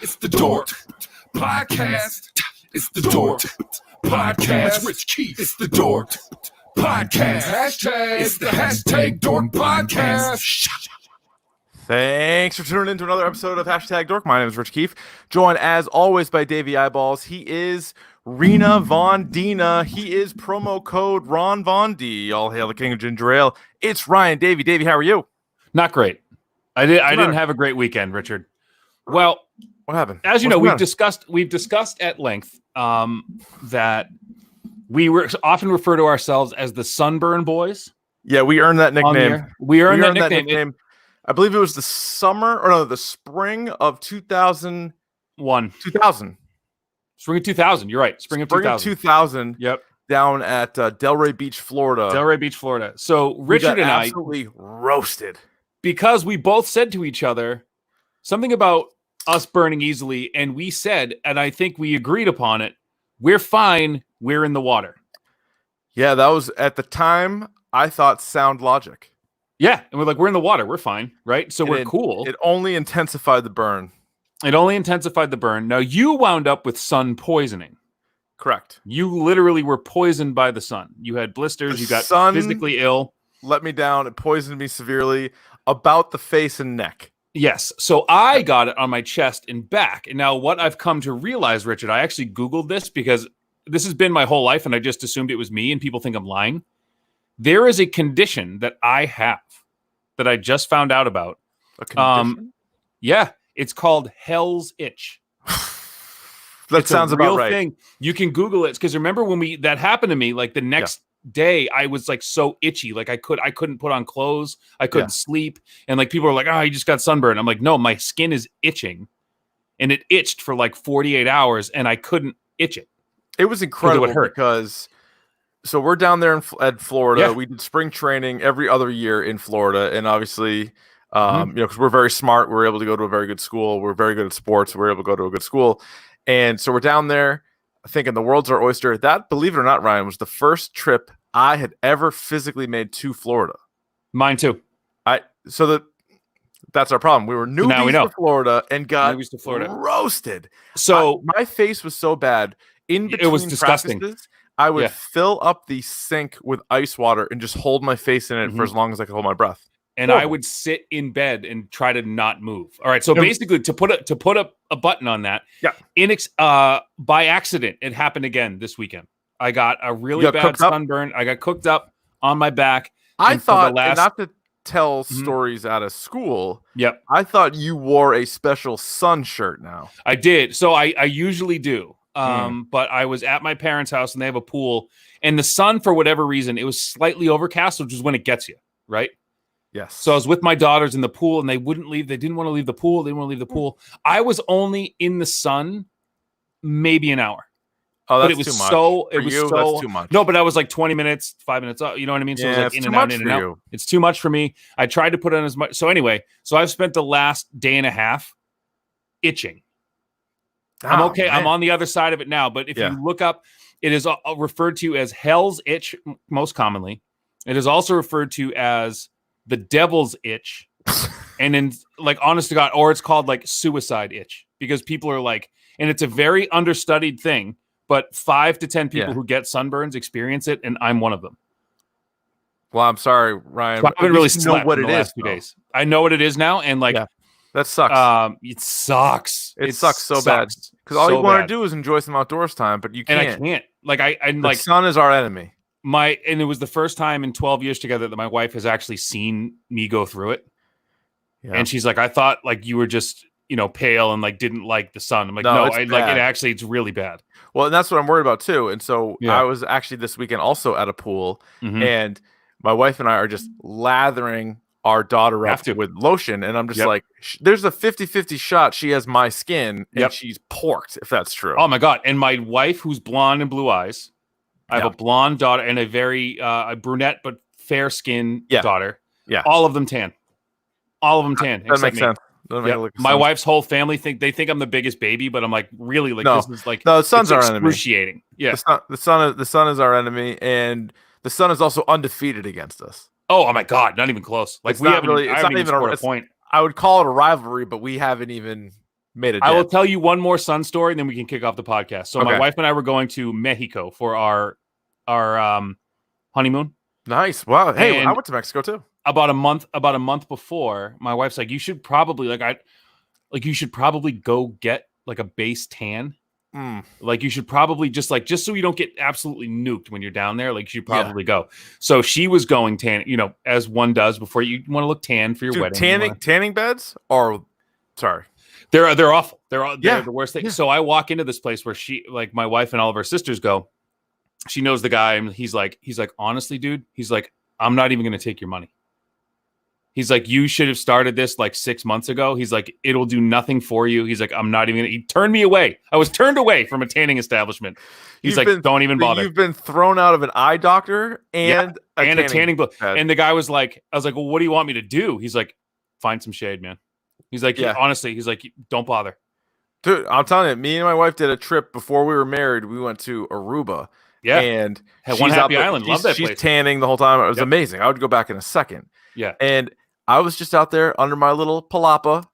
It's the DORK podcast. It's the DORK podcast. Rich Keith. It's the DORK podcast. Hashtag. It's the hashtag DORK podcast. Thanks for tuning in to another episode of Hashtag Dork. My name is Rich Keefe, joined as always by Davey Eyeballs. He is Rena Von Dina. He is promo code Ron Von D. All hail the king of ginger ale. It's Ryan. Davey, how are you? Not great. I didn't have a great weekend, Richard. Well, what happened? As you know, we've discussed at length that we were often refer to ourselves as the Sunburn Boys. Yeah, we earned that nickname. We earned that nickname. I believe it was the spring of 2001. 2000. Spring of 2000. You're right. Spring of 2000. Yep. Down at Delray Beach, Florida. So Richard and I absolutely roasted because we both said to each other something about us burning easily, and we said, and I think we agreed upon it, we're fine. We're in the water. Yeah, that was at the time. I thought sound logic. Yeah, and we're like, we're in the water. We're fine, right? So we're cool. It only intensified the burn. Now, you wound up with sun poisoning. Correct. You literally were poisoned by the sun. You had blisters. You got physically ill. Let me down. It poisoned me severely about the face and neck. Yes. So I got it on my chest and back. And now what I've come to realize, Richard, I actually Googled this because this has been my whole life and I just assumed it was me and people think I'm lying. There is a condition that I have that I just found out about. A condition? Yeah. It's called Hell's Itch. That sounds about right. Thing. You can Google it because remember when that happened to me, like the next day, I was like so itchy, like I couldn't put on clothes, I couldn't sleep, and like people were like, "Oh, you just got sunburned." I'm like, "No, my skin is itching," and it itched for like 48 hours, and I couldn't itch it. It was incredible because so we're down there at Florida. Yeah. We did spring training every other year in Florida, and obviously. Because we're very smart, we're able to go to a very good school. We're very good at sports. We're able to go to a good school. And so we're down there thinking the world's our oyster. That, believe it or not, Ryan, was the first trip I had ever physically made to Florida. Mine too. That's our problem. We were newbies to Florida and got roasted. So my face was so bad. In between it was disgusting. I would fill up the sink with ice water and just hold my face in it for as long as I could hold my breath. And I would sit in bed and try to not move. All right. So basically, to put a button on that, by accident, it happened again this weekend. I got a really bad sunburn. I got cooked up on my back. I thought, and not to tell stories out of school. Yep. I thought you wore a special sun shirt now. I did. So I usually do. But I was at my parents' house and they have a pool. And the sun, for whatever reason, it was slightly overcast, which is when it gets you, right? Yes. So I was with my daughters in the pool and they wouldn't leave. They didn't want to leave the pool. I was only in the sun maybe an hour. Oh, that's but it was too much. That's too much. No, but I was like 20 minutes, 5 minutes. You know what I mean? So it was like in and out. It's too much for me. I tried to put on as much. So anyway, I've spent the last day and a half itching. I'm okay. Man. I'm on the other side of it now. But if you look up, it is referred to as Hell's Itch most commonly. It is also referred to as the devil's itch, and then like honest to God, or it's called like suicide itch because people are like, and it's a very understudied thing, but 5 to 10 people who get sunburns experience it, and I'm one of them. Well, I'm sorry, Ryan. So I haven't really slept what in it the is. last 2 days. I know what it is now, and like that sucks. It sucks. It sucks so bad because all you want to do is enjoy some outdoors time, but you can't. And I can't. Like the sun is our enemy. And it was the first time in 12 years together that my wife has actually seen me go through it. Yeah. And she's like, I thought like you were just, pale and like didn't like the sun. I'm like, no, it's really bad. Well, and that's what I'm worried about too. And so I was actually this weekend also at a pool and my wife and I are just lathering our daughter up with lotion. And I'm just like, there's a 50-50 shot she has my skin and she's porked, if that's true. Oh my God. And my wife, who's blonde and blue eyes, I have a blonde daughter and a very a brunette but fair skinned daughter. Yeah, all of them tan. That makes sense. My wife's whole family they think I'm the biggest baby, but I'm like really like this is like the sun's our excruciating. Enemy. Yeah, the sun is our enemy, and the sun is also undefeated against us. Oh my God, not even close. Like it's we haven't really. It's not even a point. I would call it a rivalry, but we haven't even made it. I will tell you one more son story, and then we can kick off the podcast. So my wife and I were going to Mexico for our honeymoon. Nice. Wow. Hey, I went to Mexico too. About a month before, my wife's like, you should probably go get like a base tan. Like you should probably just so you don't get absolutely nuked when you're down there. Like you should probably go. So she was going tan, as one does before you want to look tan for your wedding. Tanning beds are, sorry, they're awful. They're the worst thing. Yeah. So I walk into this place where my wife and all of her sisters go. She knows the guy, and he's like, honestly, dude, he's like, I'm not even going to take your money. He's like, you should have started this like 6 months ago. He's like, it'll do nothing for you. He's like, I'm not even going to. He turned me away. I was turned away from a tanning establishment. He's don't even bother. You've been thrown out of an eye doctor and a tanning book. And the guy was like, I was like, well, what do you want me to do? He's like, find some shade, man. He's like, honestly, he's like, don't bother. Dude, I'm telling you, me and my wife did a trip before we were married. We went to Aruba. Yeah. And had one happy island. Love that place. She's tanning the whole time. It was amazing. I would go back in a second. Yeah. And I was just out there under my little palapa.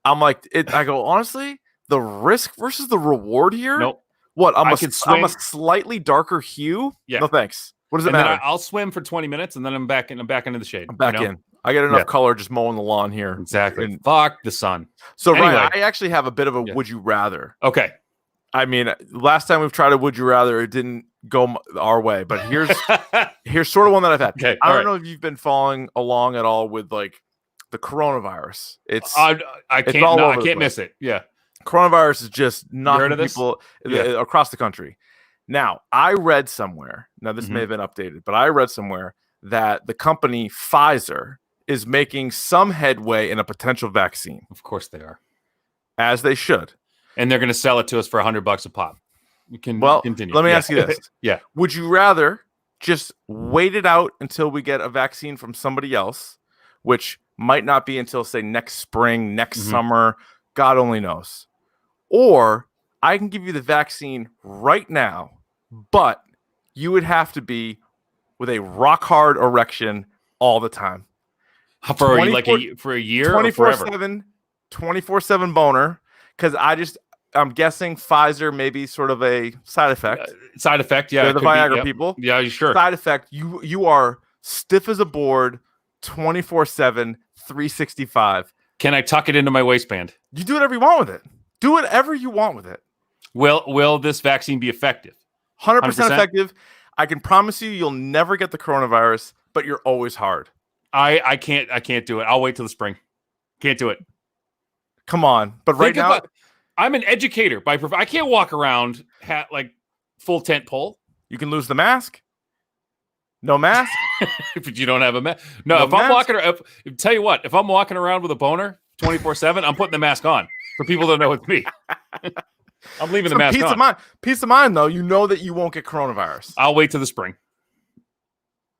I'm like, I go, honestly, the risk versus the reward here. Nope. What? I'm a slightly darker hue. Yeah. No thanks. What does it matter? Then I'll swim for 20 minutes and then I'm back into the shade. I'm back in. I get enough color just mowing the lawn here. Exactly. Fuck the sun. So anyway, Ryan, I actually have a bit of a would you rather. Okay. I mean, last time we've tried a would you rather, it didn't go our way. But here's sort of one that I've had. Okay, I don't know if you've been following along at all with like the coronavirus. It's I can't miss it. Yeah, coronavirus is just knocking people across the country. Now, I read somewhere. Now, this may have been updated, but I read somewhere that the company Pfizer is making some headway in a potential vaccine. Of course they are, as they should. And they're going to sell it to us for $100 a pop. We can continue. Let me ask you this. Yeah. Would you rather just wait it out until we get a vaccine from somebody else, which might not be until, say, next spring, next summer, God only knows. Or I can give you the vaccine right now, but you would have to be with a rock hard erection all the time. For a year 24/7, 24/7 boner. Because I'm guessing Pfizer may be sort of a side effect. Yeah. They're the Viagra people. Yeah, sure. Side effect, you are stiff as a board, 24/7, 365. Can I tuck it into my waistband? You do whatever you want with it. Do whatever you want with it. Will this vaccine be effective? 100% effective. I can promise you'll never get the coronavirus, but you're always hard. I can't do it. I'll wait till the spring. Can't do it. Come on. But right now, I'm an educator by I can't walk around like full tent pole. You can lose the mask. No mask. But you don't have a mask. No, if I'm walking around, tell you what, if I'm walking around with a boner 24/7, I'm putting the mask on for people to know it's me. I'm leaving the mask on. Peace of mind, though. You know that you won't get coronavirus. I'll wait till the spring.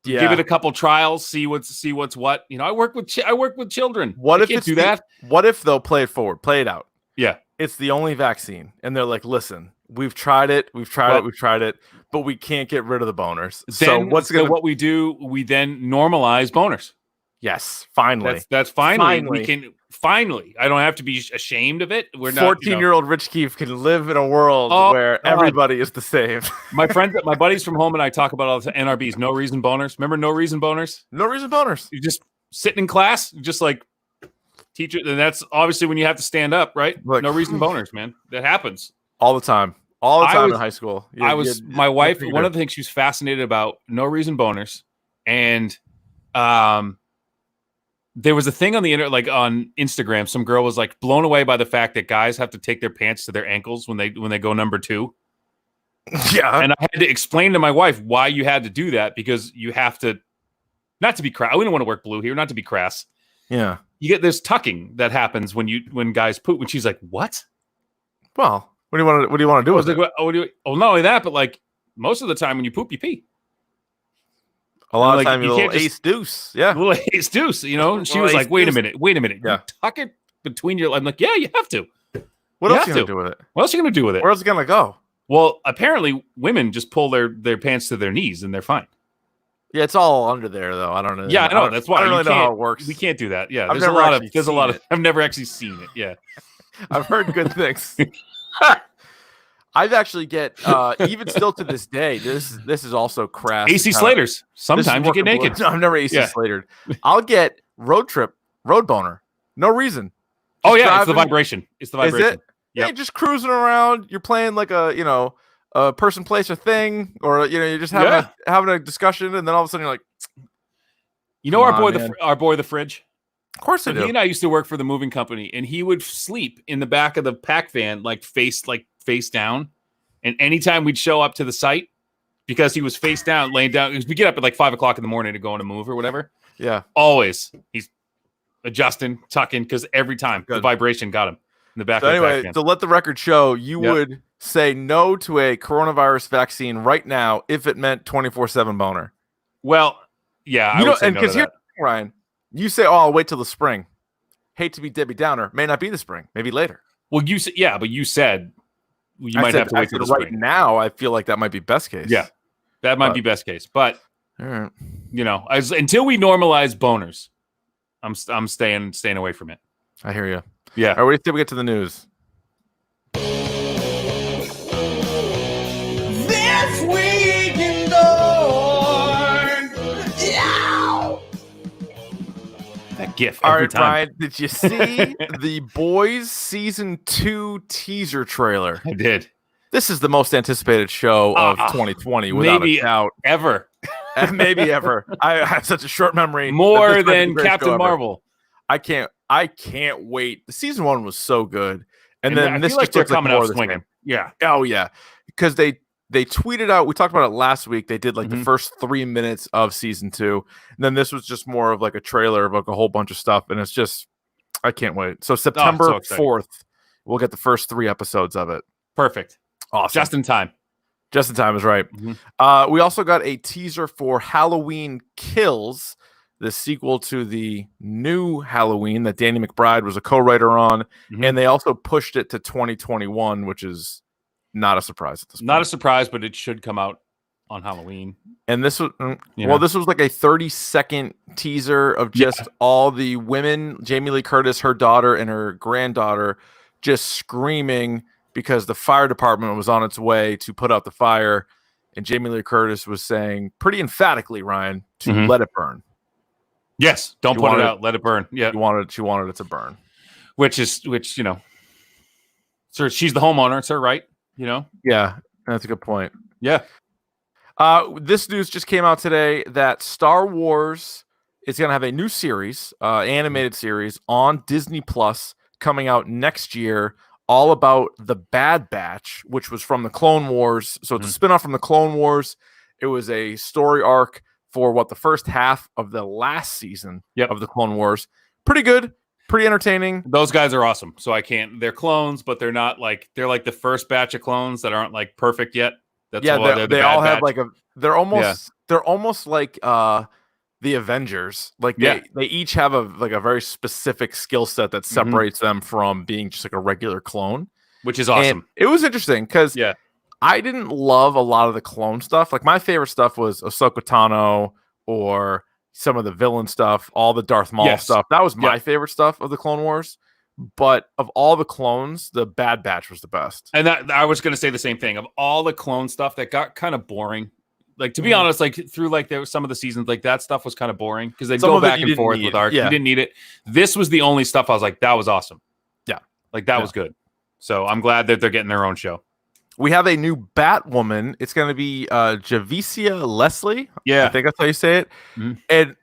Yeah. Give it a couple trials, see what's what. I work with children. What if do that? What if they'll play it forward, play it out? Yeah, it's the only vaccine, and they're like, listen, we've tried it, but we can't get rid of the boners. What we do? We then normalize boners. Yes, finally. That's finally. We can finally. I don't have to be ashamed of it. We're not. 14-year-old Rich Keefe can live in a world where everybody is the same. My buddies from home and I talk about all the NRBs, no reason boners. Remember no reason boners? No reason boners. You just sitting in class, just like teacher, and that's obviously when you have to stand up, right? Look, no reason boners, man. That happens all the time. All the time in high school. My wife. One of the things she was fascinated about no reason boners, and there was a thing on the internet, like on Instagram, some girl was like blown away by the fact that guys have to take their pants to their ankles when they go number 2. Yeah. And I had to explain to my wife why you had to do that, because you have to, not to be crass. We don't want to work blue here, not to be crass. Yeah. You get this tucking that happens when guys poop. When she's like, what? Well, what do you want to do with it? Like, not only that, but like most of the time when you poop, you pee. A lot of time, you little ace deuce. Yeah. Little ace deuce, She was like, wait a minute. Yeah. You tuck it between your... I'm like, yeah, you have to. What else are you going to do with it? What else are you going to do with it? Where else is it going to go? Well, apparently women just pull their pants to their knees and they're fine. Yeah, it's all under there, though. I don't know. Yeah, I know. That's why I don't really know how it works. We can't do that. Yeah, There's a lot of... I've never actually seen it. Yeah. I've heard good things. I've actually get even still to this day. This is also crass. AC Slaters. Sometimes you get naked. No, I've never AC Slatered. I'll get road boner. No reason. Just driving. It's the vibration. It's the vibration. Is it? Yep. Yeah, just cruising around. You're playing like a person, place, or thing, or you're just having a discussion, and then all of a sudden you're like, our boy the fridge. Of course I do. He and I used to work for the moving company, and he would sleep in the back of the pack van, face down. And anytime we'd show up to the site, because he was face down, laying down, we get up at like 5 o'clock in the morning to go on a move or whatever. Yeah, always he's adjusting, tucking, because every time the vibration got him in the back. So anyway, to let the record show, you would say no to a coronavirus vaccine right now if it meant 24/7 boner. Well, yeah, I would say no to that. Ryan, you say, "Oh, I'll wait till the spring." Hate to be Debbie Downer, may not be the spring, maybe later. Well, but you said you might have to wait till the spring. Right now, I feel like that might be best case. Yeah, that might be best case. But all right. Until we normalize boners, I'm staying away from it. I hear you. Yeah. All right, wait till we get to the news. This week in Dork. That gif every time. Brian, did you see the Boys Season 2 teaser trailer? I did. This is the most anticipated show of 2020, without a doubt. Ever. Maybe ever. I have such a short memory. More than Captain Marvel. I can't wait. The season 1 was so good. And then this like they're coming out swinging. Yeah. Oh, yeah. Because they tweeted out, we talked about it last week. They did like the first 3 minutes of season 2. And then this was just more of like a trailer of like a whole bunch of stuff. And it's just, I can't wait. So September 4th, we'll get the first 3 episodes of it. Perfect. Awesome. Just in time. Just in time is right. Mm-hmm. We also got a teaser for Halloween Kills, the sequel to the new Halloween that Danny McBride was a co-writer on. Mm-hmm. And they also pushed it to 2021, which is not a surprise at this point. Not a surprise, but it should come out on Halloween. And this was, this was like a 30-second teaser of just all the women, Jamie Lee Curtis, her daughter, and her granddaughter, just screaming because the fire department was on its way to put out the fire. And Jamie Lee Curtis was saying pretty emphatically, Ryan, to let it burn. Yes, don't put it out, let it burn. Yeah, she wanted it to burn. Which so she's the homeowner, it's her right. Yeah, that's a good point. Yeah. This news just came out today that Star Wars is going to have a new series, animated series on Disney Plus coming out next year, all about the Bad Batch, which was from the Clone Wars. So it's a spinoff from the Clone Wars. It was a story arc for the first half of the last season of the Clone Wars. Pretty good. Pretty entertaining. Those guys are awesome. So they're clones, but they're not they're like the first batch of clones that aren't like perfect yet. That's why they all have they're almost like the Avengers. They each have a very specific skill set that separates them from being just like a regular clone, which is awesome. And it was interesting because I didn't love a lot of the clone stuff. Like my favorite stuff was Ahsoka Tano or some of the villain stuff, all the Darth Maul stuff. That was my favorite stuff of the Clone Wars. But of all the clones, the Bad Batch was the best. And I was going to say the same thing. Of all the clone stuff that got kind of boring. Like, to be honest, through there was some of the seasons, that stuff was kind of boring because they'd go back and forth with arcs. You didn't need it. This was the only stuff I was like, that was awesome. Yeah. That was good. So I'm glad that they're getting their own show. We have a new Batwoman. It's going to be Javicia Leslie. Yeah. I think that's how you say it. Mm-hmm. And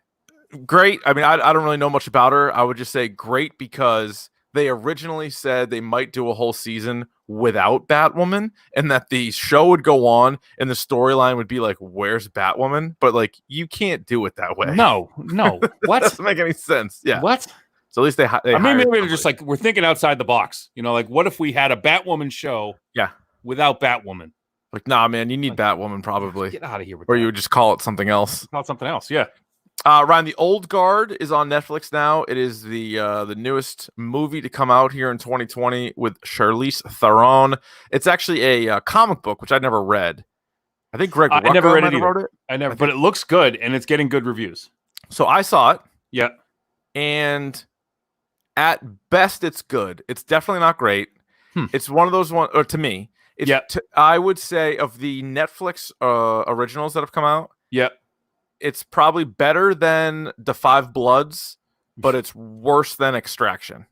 great. I mean, I don't really know much about her. I would just say great because they originally said they might do a whole season without Batwoman and that the show would go on and the storyline would be like, where's Batwoman? But you can't do it that way. No. What? That doesn't make any sense. Yeah. What? So at least they maybe they're just we're thinking outside the box. What if we had a Batwoman show? Yeah. Without Batwoman. Nah, man, you need Batwoman probably. Get out of here with or you would just call it something else. Call it something else, yeah. Ryan, The Old Guard is on Netflix now. It is the newest movie to come out here in 2020 with Charlize Theron. It's actually a comic book, which I never read. I think Greg Rucka never read it wrote it. But it looks good, and it's getting good reviews. So I saw it. Yeah. And At best, it's good. It's definitely not great. It's one of those one, or to me, I would say of the Netflix originals that have come out. Yep. It's probably better than The Five Bloods, but it's worse than Extraction.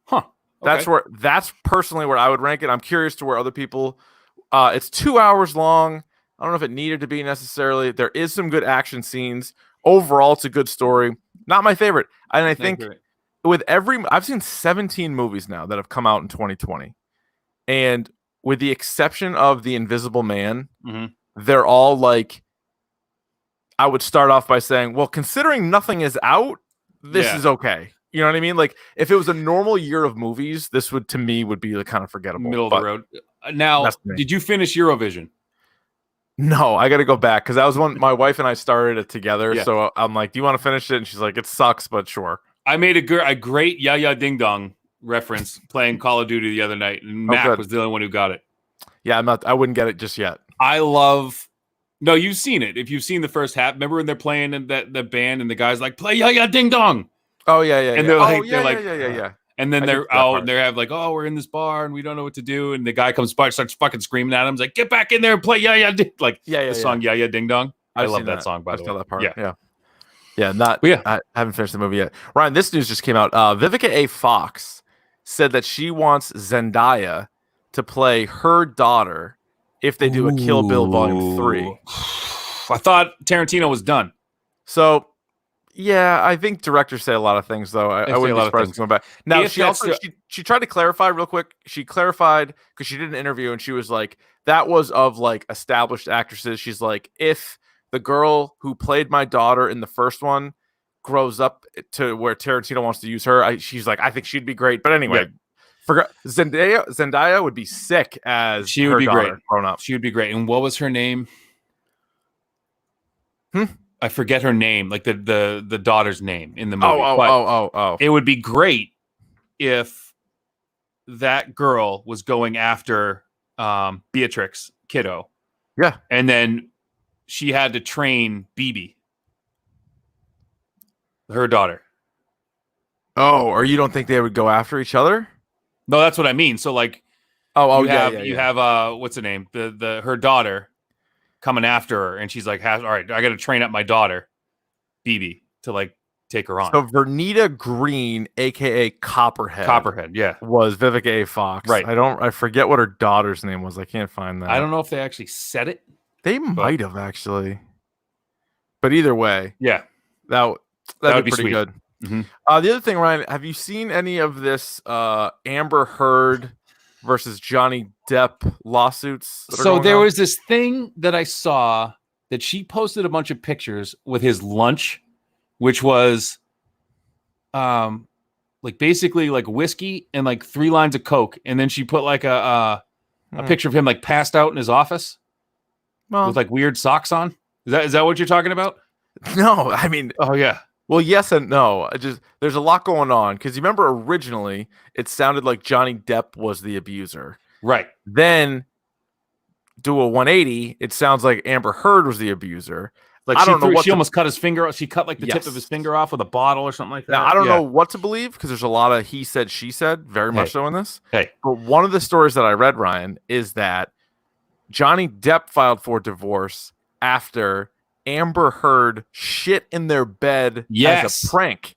Huh. Okay. That's personally where I would rank it. I'm curious to where other people. It's 2 hours long. I don't know if it needed to be necessarily. There is some good action scenes. Overall, it's a good story. Not my favorite. And I think I've seen 17 movies now that have come out in 2020. And with the exception of The Invisible Man, they're all like, I would start off by saying, well, considering nothing is out, this is okay. You know what I mean? Like, if it was a normal year of movies, this would, to me, would be kind of forgettable. Middle of the road. Now, did you finish Eurovision? No, I got to go back because that was one my wife and I started it together. Yeah. So I'm like, do you want to finish it? And she's like, it sucks, but sure. I made a great Ya Ya Ding Dong reference playing Call of Duty the other night, and Mac was the only one who got it. Yeah, I wouldn't get it just yet. No, you've seen it. If you've seen the first half, remember when they're playing in the band and the guy's like, play Ya Ya Ding Dong. Oh, yeah. And they're like, yeah. And then they're out and they have like, oh, we're in this bar and we don't know what to do. And the guy comes by, starts fucking screaming at him. He's like, get back in there and play Ya Ya Ding. Like the song Ya Ya Ding Dong. I love that song, by the way. That part. Yeah. I haven't finished the movie yet. Ryan, this news just came out. Vivica A. Fox said that she wants Zendaya to play her daughter if they do a Kill Bill Volume 3. I thought Tarantino was done. So, yeah, I think directors say a lot of things, though. I wouldn't be surprised going back. Now, she tried to clarify real quick. She clarified because she did an interview and she was like, that was of like established actresses. She's like, if the girl who played my daughter in the first one grows up to where Tarantino wants to use her, she's like, I think she'd be great. But anyway, Zendaya would be sick as she would be great grown up. She would be great. And what was her name? I forget her name, like the daughter's name in the movie. Oh. It would be great if that girl was going after Beatrix Kiddo. Yeah. And then she had to train BB, her daughter. Oh, or you don't think they would go after each other? No, that's what I mean. So like, you have what's the name? Her daughter coming after her, and she's like, all right, I got to train up my daughter, BB, to like take her on. So Vernita Green, aka Copperhead, yeah, was Vivica A. Fox. Right. I forget what her daughter's name was. I can't find that. I don't know if they actually said it. They might have actually. But either way, yeah, that'd be pretty sweet. good. Mm-hmm. The other thing, Ryan, have you seen any of this Amber Heard versus Johnny Depp lawsuits? So there was this thing that I saw that she posted a bunch of pictures with his lunch, which was like basically like whiskey and like 3 lines of Coke. And then she put like a picture of him like passed out in his office with like weird socks on. Is that what you're talking about? No, I mean, oh yeah. Well, yes and no. There's a lot going on because you remember originally it sounded like Johnny Depp was the abuser. Right. Then do a 180. It sounds like Amber Heard was the abuser. Like I don't know. She almost cut his finger off. She cut like the tip of his finger off with a bottle or something like that. Now, I don't know what to believe because there's a lot of he said, she said, very much so in this. Hey. But one of the stories that I read, Ryan, is that Johnny Depp filed for divorce after Amber Heard shit in their bed as a prank.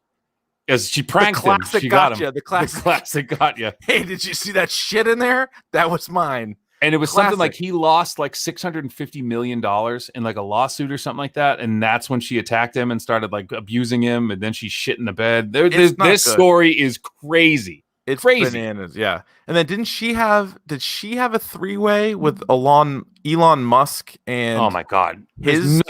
As she pranked him. She got him. The classic got you. Hey, did you see that shit in there? That was mine. And it was something like he lost like $650 million in like a lawsuit or something like that. And that's when she attacked him and started like abusing him. And then she shit in the bed. This story is crazy. It's crazy. Bananas. Yeah. And then did she have a 3-way with Elon Musk and oh my God. His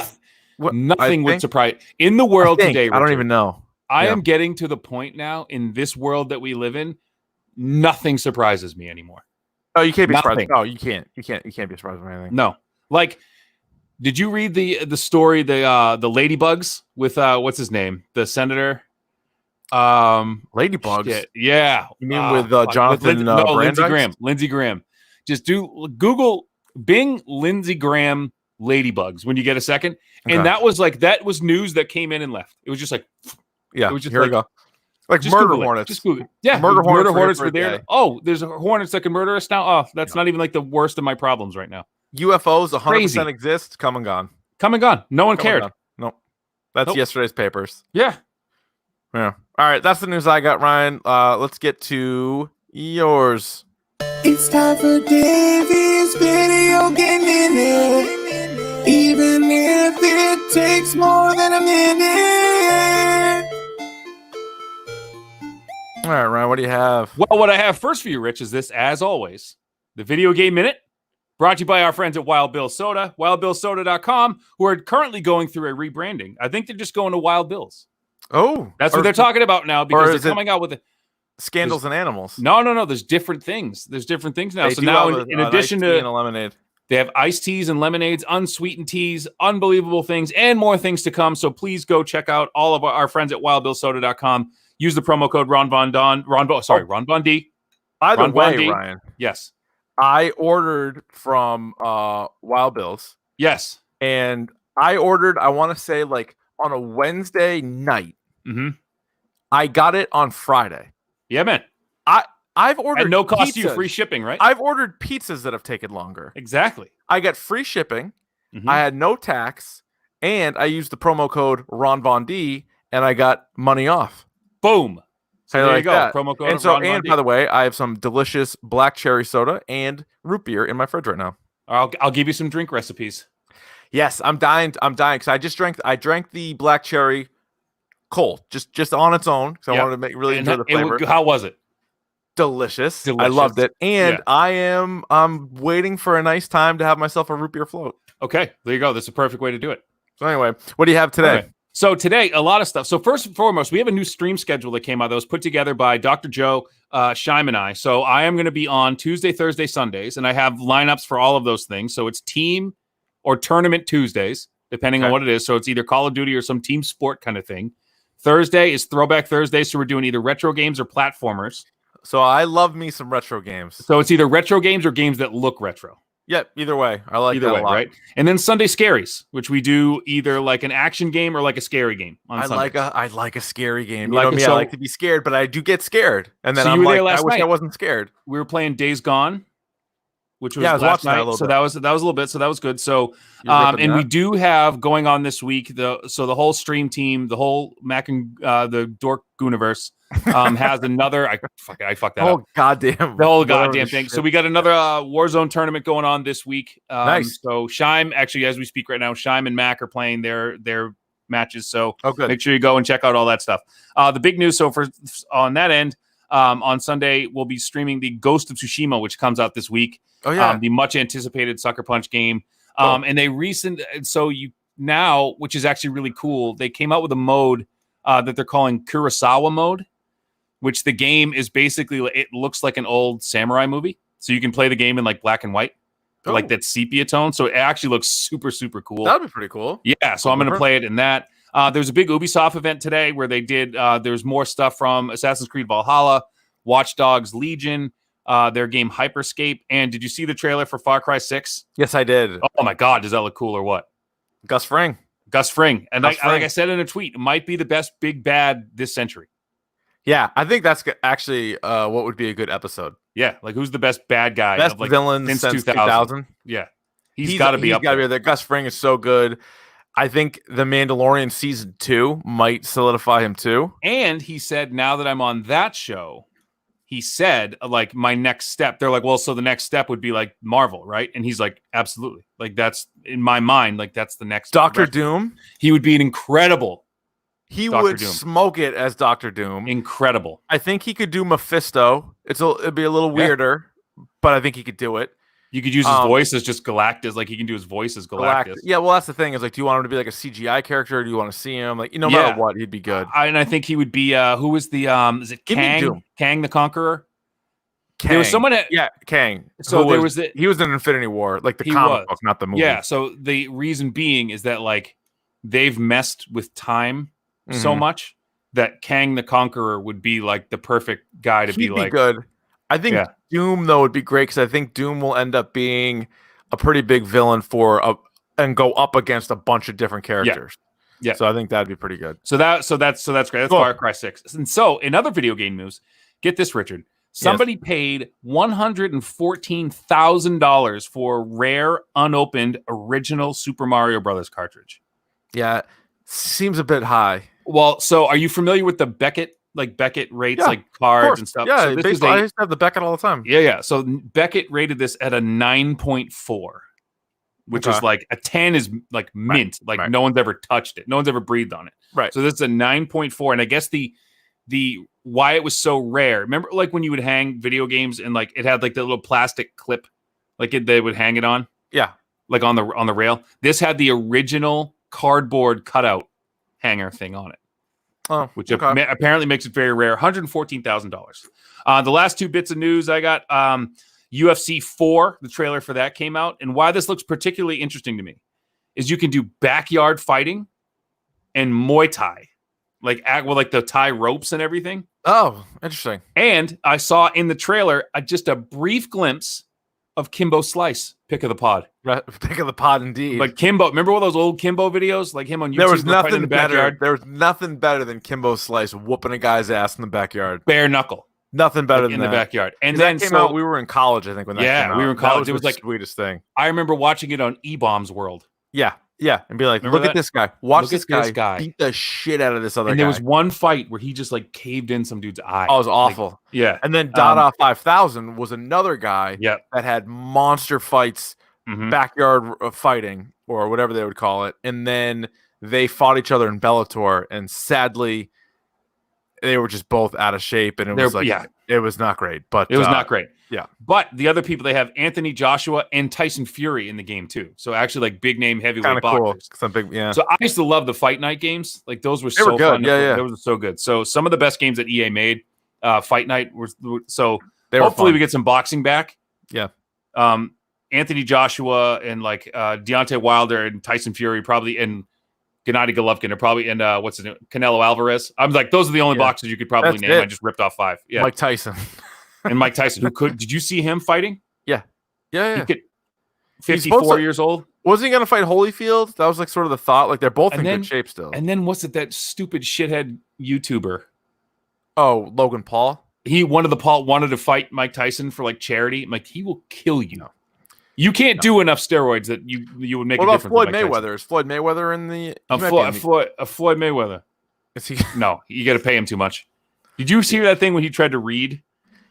nothing would surprise in the world today. Richard, I don't even know. I am getting to the point now in this world that we live in. Nothing surprises me anymore. Oh, you can't be surprised. Oh, you can't be surprised by anything. No. Like, did you read the story, the ladybugs with what's his name? The senator? Ladybugs. Shit. Yeah. You mean with Jonathan Lindsey Graham. Just Google Bing Lindsey Graham ladybugs when you get a second. Okay. And that was news that came in and left. It was just like yeah, it was just here we go. Like just murder Google hornets. Just Google it. Yeah, murder hornets were there. Oh, there's hornets that can murder us now. Oh, that's not even like the worst of my problems right now. UFOs 100% Crazy. exist. Come and gone. Come and gone. No one cared. Nope. That's yesterday's papers. Yeah. All right. That's the news I got, Ryan. Let's get to yours. It's time for Davy's Video Game Minute, even if it takes more than a minute. All right, Ryan, what do you have? Well, what I have first for you, Rich, is this, as always, the Video Game Minute, brought to you by our friends at Wild Bill Soda, wildbillsoda.com, who are currently going through a rebranding. I think they're just going to Wild Bills. Oh. That's what they're talking about now, because they're coming out with Scandals and Animals. No. There's different things. There's different things now. They so now, in addition to a lemonade, they have iced teas and lemonades, unsweetened teas, unbelievable things, and more things to come. So please go check out all of our friends at wildbillsoda.com. Use the promo code Ron Von D. Either way, Ryan. Yes. I ordered from Wild Bills. Yes. And I ordered, I want to say, like on a Wednesday night. Mm-hmm. I got it on Friday. Yeah, man. I've ordered at no cost pizzas. to you, free shipping, right? I've ordered pizzas that have taken longer. Exactly. I get free shipping. Mm-hmm. I had no tax, and I used the promo code Ron Von D, and I got money off. Boom. So there you go. That. Promo code. And by the way, I have some delicious black cherry soda and root beer in my fridge right now. I'll give you some drink recipes. Yes, I'm dying because I drank the black cherry cold, just on its own, because I wanted to really enjoy the flavor. How was it? Delicious. I loved it. And I'm waiting for a nice time to have myself a root beer float. Okay, there you go. That's a perfect way to do it. So anyway, what do you have today? Okay. So today, a lot of stuff. So first and foremost, we have a new stream schedule that came out that was put together by Dr. Joe, Shime, and I. So I am going to be on Tuesday, Thursday, Sundays, and I have lineups for all of those things. So it's team or tournament Tuesdays, depending on what it is. So it's either Call of Duty or some team sport kind of thing. Thursday is Throwback Thursday, so we're doing either retro games or platformers. So I love me some retro games. So it's either retro games or games that look retro. Yep, either way. I like either that way, a lot. Right? And then Sunday Scaries, which we do either like an action game or like a scary game on Sundays. I like a scary game. You know me, I like to be scared, but I do get scared. And then I'm like, I wish I wasn't scared. We were playing Days Gone, which was last night. So that was a little bit. So that was good. So and we do have going on this week the whole stream team, the whole Mac and the Dork Gooniverse has another. I fucked that up. Goddamn, the whole goddamn thing. So we got another Warzone tournament going on this week. Nice. So Shime, actually, as we speak right now, Shime and Mac are playing their matches. So good. Make sure you go and check out all that stuff. The big news. So on that end, on Sunday we'll be streaming the Ghost of Tsushima, which comes out this week. Oh yeah, the much anticipated Sucker Punch game. And they which is actually really cool. They came out with a mode that they're calling Kurosawa Mode, which the game is basically, it looks like an old samurai movie. So you can play the game in like black and white, like that sepia tone. So it actually looks super, super cool. That'd be pretty cool. Yeah. So I'm going to play it in that. There's a big Ubisoft event today where they did, there's more stuff from Assassin's Creed Valhalla, Watch Dogs Legion, their game Hyperscape. And did you see the trailer for Far Cry 6? Yes, I did. Oh my God, does that look cool or what? Gus Fring. And like I said in a tweet, it might be the best big bad this century. Yeah, I think that's actually what would be a good episode. Yeah, like who's the best bad guy? Best villain since 2000? Yeah, he's got to be up there. Gus Fring is so good. I think The Mandalorian season 2 might solidify him too. And he said, now that I'm on that show, he said, like, my next step. They're like, well, so the next step would be like Marvel, right? And he's like, absolutely. Like, that's in my mind, like, that's the next. Doctor Doom. He would be an incredible. He would smoke it as Doctor Doom. Incredible. I think he could do Mephisto. It'd be a little weirder, but I think he could do it. You could use his voice as just Galactus. Like, he can do his voice as Galactus. Yeah, well, that's the thing. Is like, do you want him to be like a CGI character, or do you want to see him? Like, no matter what, he'd be good. And I think he would be. Who was the? Is it Kang? Kang the Conqueror. Kang. There was someone Kang. So he was in Infinity War, like the comic book, not the movie. Yeah. So the reason being is that like they've messed with time so much that Kang the Conqueror would be like the perfect guy to be like good. I think Doom though would be great because I think Doom will end up being a pretty big villain and go up against a bunch of different characters. Yeah. So I think that'd be pretty good. So that's great. That's Cool. Far Cry 6. And so in other video game news, get this, Richard. Somebody paid $114,000 for rare, unopened, original Super Mario Brothers cartridge. Yeah, seems a bit high. Well, so are you familiar with the Beckett rates, like cards and stuff? Yeah, so this I used to have the Beckett all the time. Yeah. So Beckett rated this at a 9.4, which is like a 10 is like mint. Like no one's ever touched it. No one's ever breathed on it. Right. So this is a 9.4. And I guess the why it was so rare. Remember like when you would hang video games and like it had like the little plastic clip, like they would hang it on? Yeah. Like on the rail. This had the original cardboard cutout hanger thing on it. Oh, which apparently makes it very rare. $114,000. The last two bits of news I got, UFC 4, the trailer for that came out. And why this looks particularly interesting to me is you can do backyard fighting and Muay Thai, like the Thai ropes and everything. Oh, interesting. And I saw in the trailer just a brief glimpse of Kimbo Slice, pick of the pod. Pick of the pod, indeed. But Kimbo, remember all those old Kimbo videos, like him on YouTube? There was nothing in the better. backyard? There was nothing better than Kimbo Slice whooping a guy's ass in the backyard. Bare knuckle. Nothing better than in that. the backyard. And then then came out. We were in college, I think, when that came out. We were in college. That was it was like the sweetest thing. I remember watching it on E-Bombs World. Yeah, and be like, Remember look at this guy. Watch this guy beat the shit out of this other guy. And there was one fight where he just like caved in some dude's eye. Oh, it was awful. Yeah. And then Dada 5000 was another guy that had monster fights, backyard fighting, or whatever they would call it. And then they fought each other in Bellator, and sadly, they were just both out of shape, and it was it was not great. But it was not great. Yeah. But the other people, they have Anthony Joshua and Tyson Fury in the game too. So actually, like big name heavyweight boxers. Cool. Big, So I used to love the Fight Night games. Like those were they were good. fun. Yeah. Those were so good. So some of the best games that EA made, Fight Night was so. Hopefully we get some boxing back. Yeah. Anthony Joshua and like Deontay Wilder and Tyson Fury probably, and Gennady Golovkin are probably, and what's his name, Canelo Alvarez. I'm like, those are the only boxers you could probably name. I just ripped off 5. Yeah, Mike Tyson. And Mike Tyson, who could? Did you see him fighting? Yeah. He could, 54 years old. Wasn't he going to fight Holyfield? That was like sort of the thought. Like they're both in good shape still. And then what's it, that stupid shithead YouTuber? Oh, Logan Paul. One of the Paul wanted to fight Mike Tyson for like charity. I'm like, he will kill you. No. You can't do enough steroids that you would make a difference. What about Floyd Mayweather? Is Floyd Mayweather in the Floyd Mayweather? Is he? No, you got to pay him too much. Did you see that thing when he tried to read?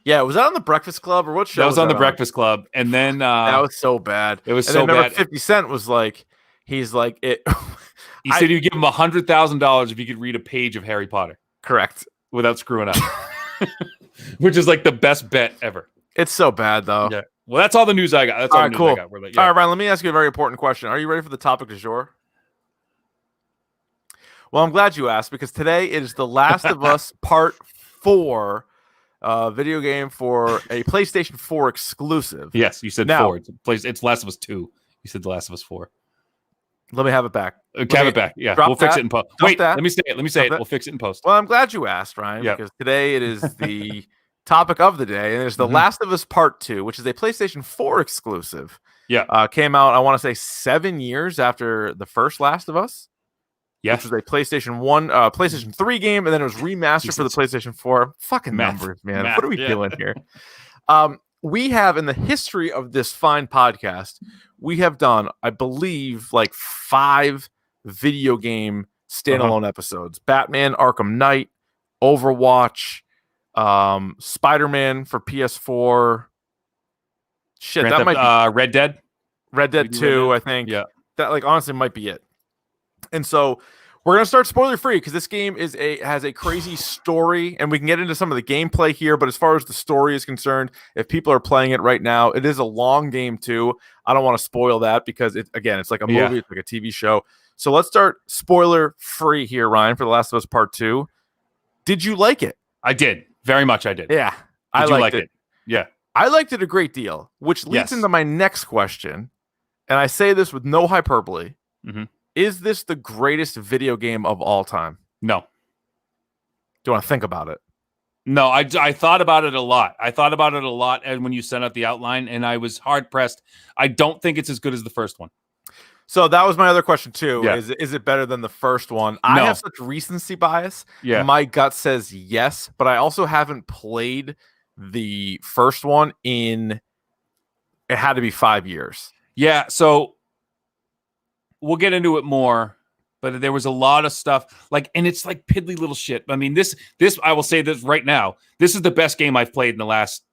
Yeah, was that on the Breakfast Club or what show? That was on the Breakfast Club, and then that was so bad. It was so bad. 50 Cent was like, he's like it. He said he'd give him $100,000 if he could read a page of Harry Potter. Correct, without screwing up, which is like the best bet ever. It's so bad though. Yeah. Well, that's all the news I got. That's all the news I got. Like, All right, Ryan, let me ask you a very important question. Are you ready for the topic du jour? Well, I'm glad you asked, because today it is The Last of Us Part 4, video game for a PlayStation 4 exclusive. Yes, you said 4. It's Last of Us 2. You said The Last of Us 4. Let me have it back. Have it back. Yeah, we'll fix it in post. Wait, let me say it. We'll fix it in post. Well, I'm glad you asked, Ryan, because today it is the topic of the day, and it's The Last of Us Part 2, which is a PlayStation 4 exclusive. Yeah. Came out, I want to say, 7 years after the first Last of Us. Yes. Which was a PlayStation 3 game, and then it was remastered for the PlayStation 4. Fucking numbers, man. What are we doing here? We have, in the history of this fine podcast, we have done, I believe, like 5 video game standalone episodes. Batman Arkham Knight, Overwatch, Spider-Man for PS4. Shit, that might be Red Dead. Red Dead 2, I think. Yeah. That honestly might be it. And so we're gonna start spoiler free, because this game has a crazy story, and we can get into some of the gameplay here. But as far as the story is concerned, if people are playing it right now, it is a long game too. I don't want to spoil that, because it's like a movie, it's like a TV show. So let's start spoiler free here, Ryan, for The Last of Us Part 2. Did you like it? I did. Very much I did. Yeah. I liked it. Yeah. I liked it a great deal, which leads into my next question. And I say this with no hyperbole. Mm-hmm. Is this the greatest video game of all time? No. Do you want to think about it? No, I thought about it a lot. And when you sent out the outline, and I was hard pressed. I don't think it's as good as the first one. So that was my other question too. Yeah. Is it better than the first one? I have such recency bias. Yeah. My gut says yes, but I also haven't played the first one it had to be 5 years. Yeah, so we'll get into it more, but there was a lot of stuff and it's like piddly little shit. I mean, this I will say this right now. This is the best game I've played in the last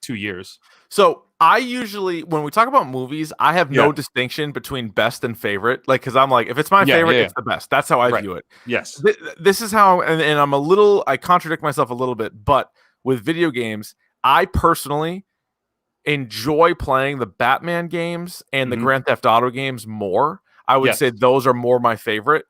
2 years. So I usually, when we talk about movies, I have no distinction between best and favorite. Because I'm like, if it's my favorite, it's the best. That's how I view it. Yes. This is how, and I contradict myself a little bit, but with video games, I personally enjoy playing the Batman games and the Grand Theft Auto games more. I would say those are more my favorite.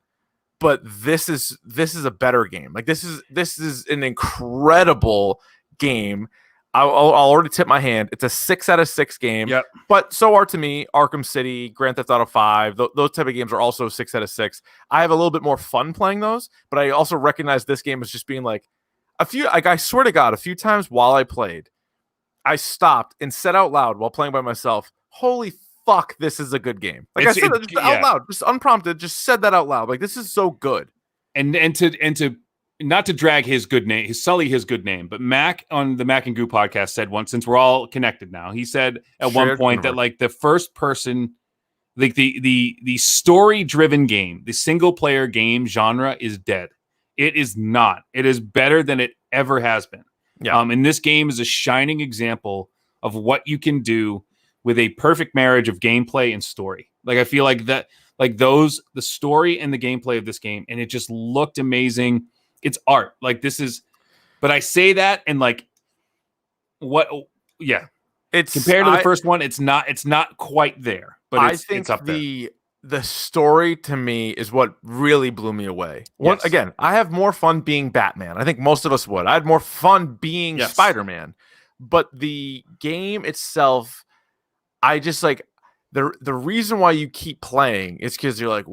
But this is a better game. Like this is an incredible game. I'll already tip my hand. It's a 6 out of 6 game. Yep. But so are to me Arkham City, Grand Theft Auto 5. Those type of games are also 6 out of 6. I have a little bit more fun playing those, but I also recognize this game as just being like I swear to God, a few times while I played, I stopped and said out loud while playing by myself, "Holy fuck, this is a good game." Like I said that just out loud, just unprompted, just said that out loud. Like this is so good. And to not to drag his good name, sully his good name, but Mac on the Mac and Goo podcast said once, since we're all connected now, he said at one point that the first person, the story driven game, the single player game genre is dead. It is not. It is better than it ever has been. Yeah. And this game is a shining example of what you can do with a perfect marriage of gameplay and story. I feel like that, the story and the gameplay of this game, and it just looked amazing. It's art. But I say that and it's compared to the first one, it's not quite there, but I think it's up there. The story to me is what really blew me away. Again, I have more fun being Batman. I think most of us would. I had more fun being Spider-Man, but the game itself, I just the reason why you keep playing is because you're like,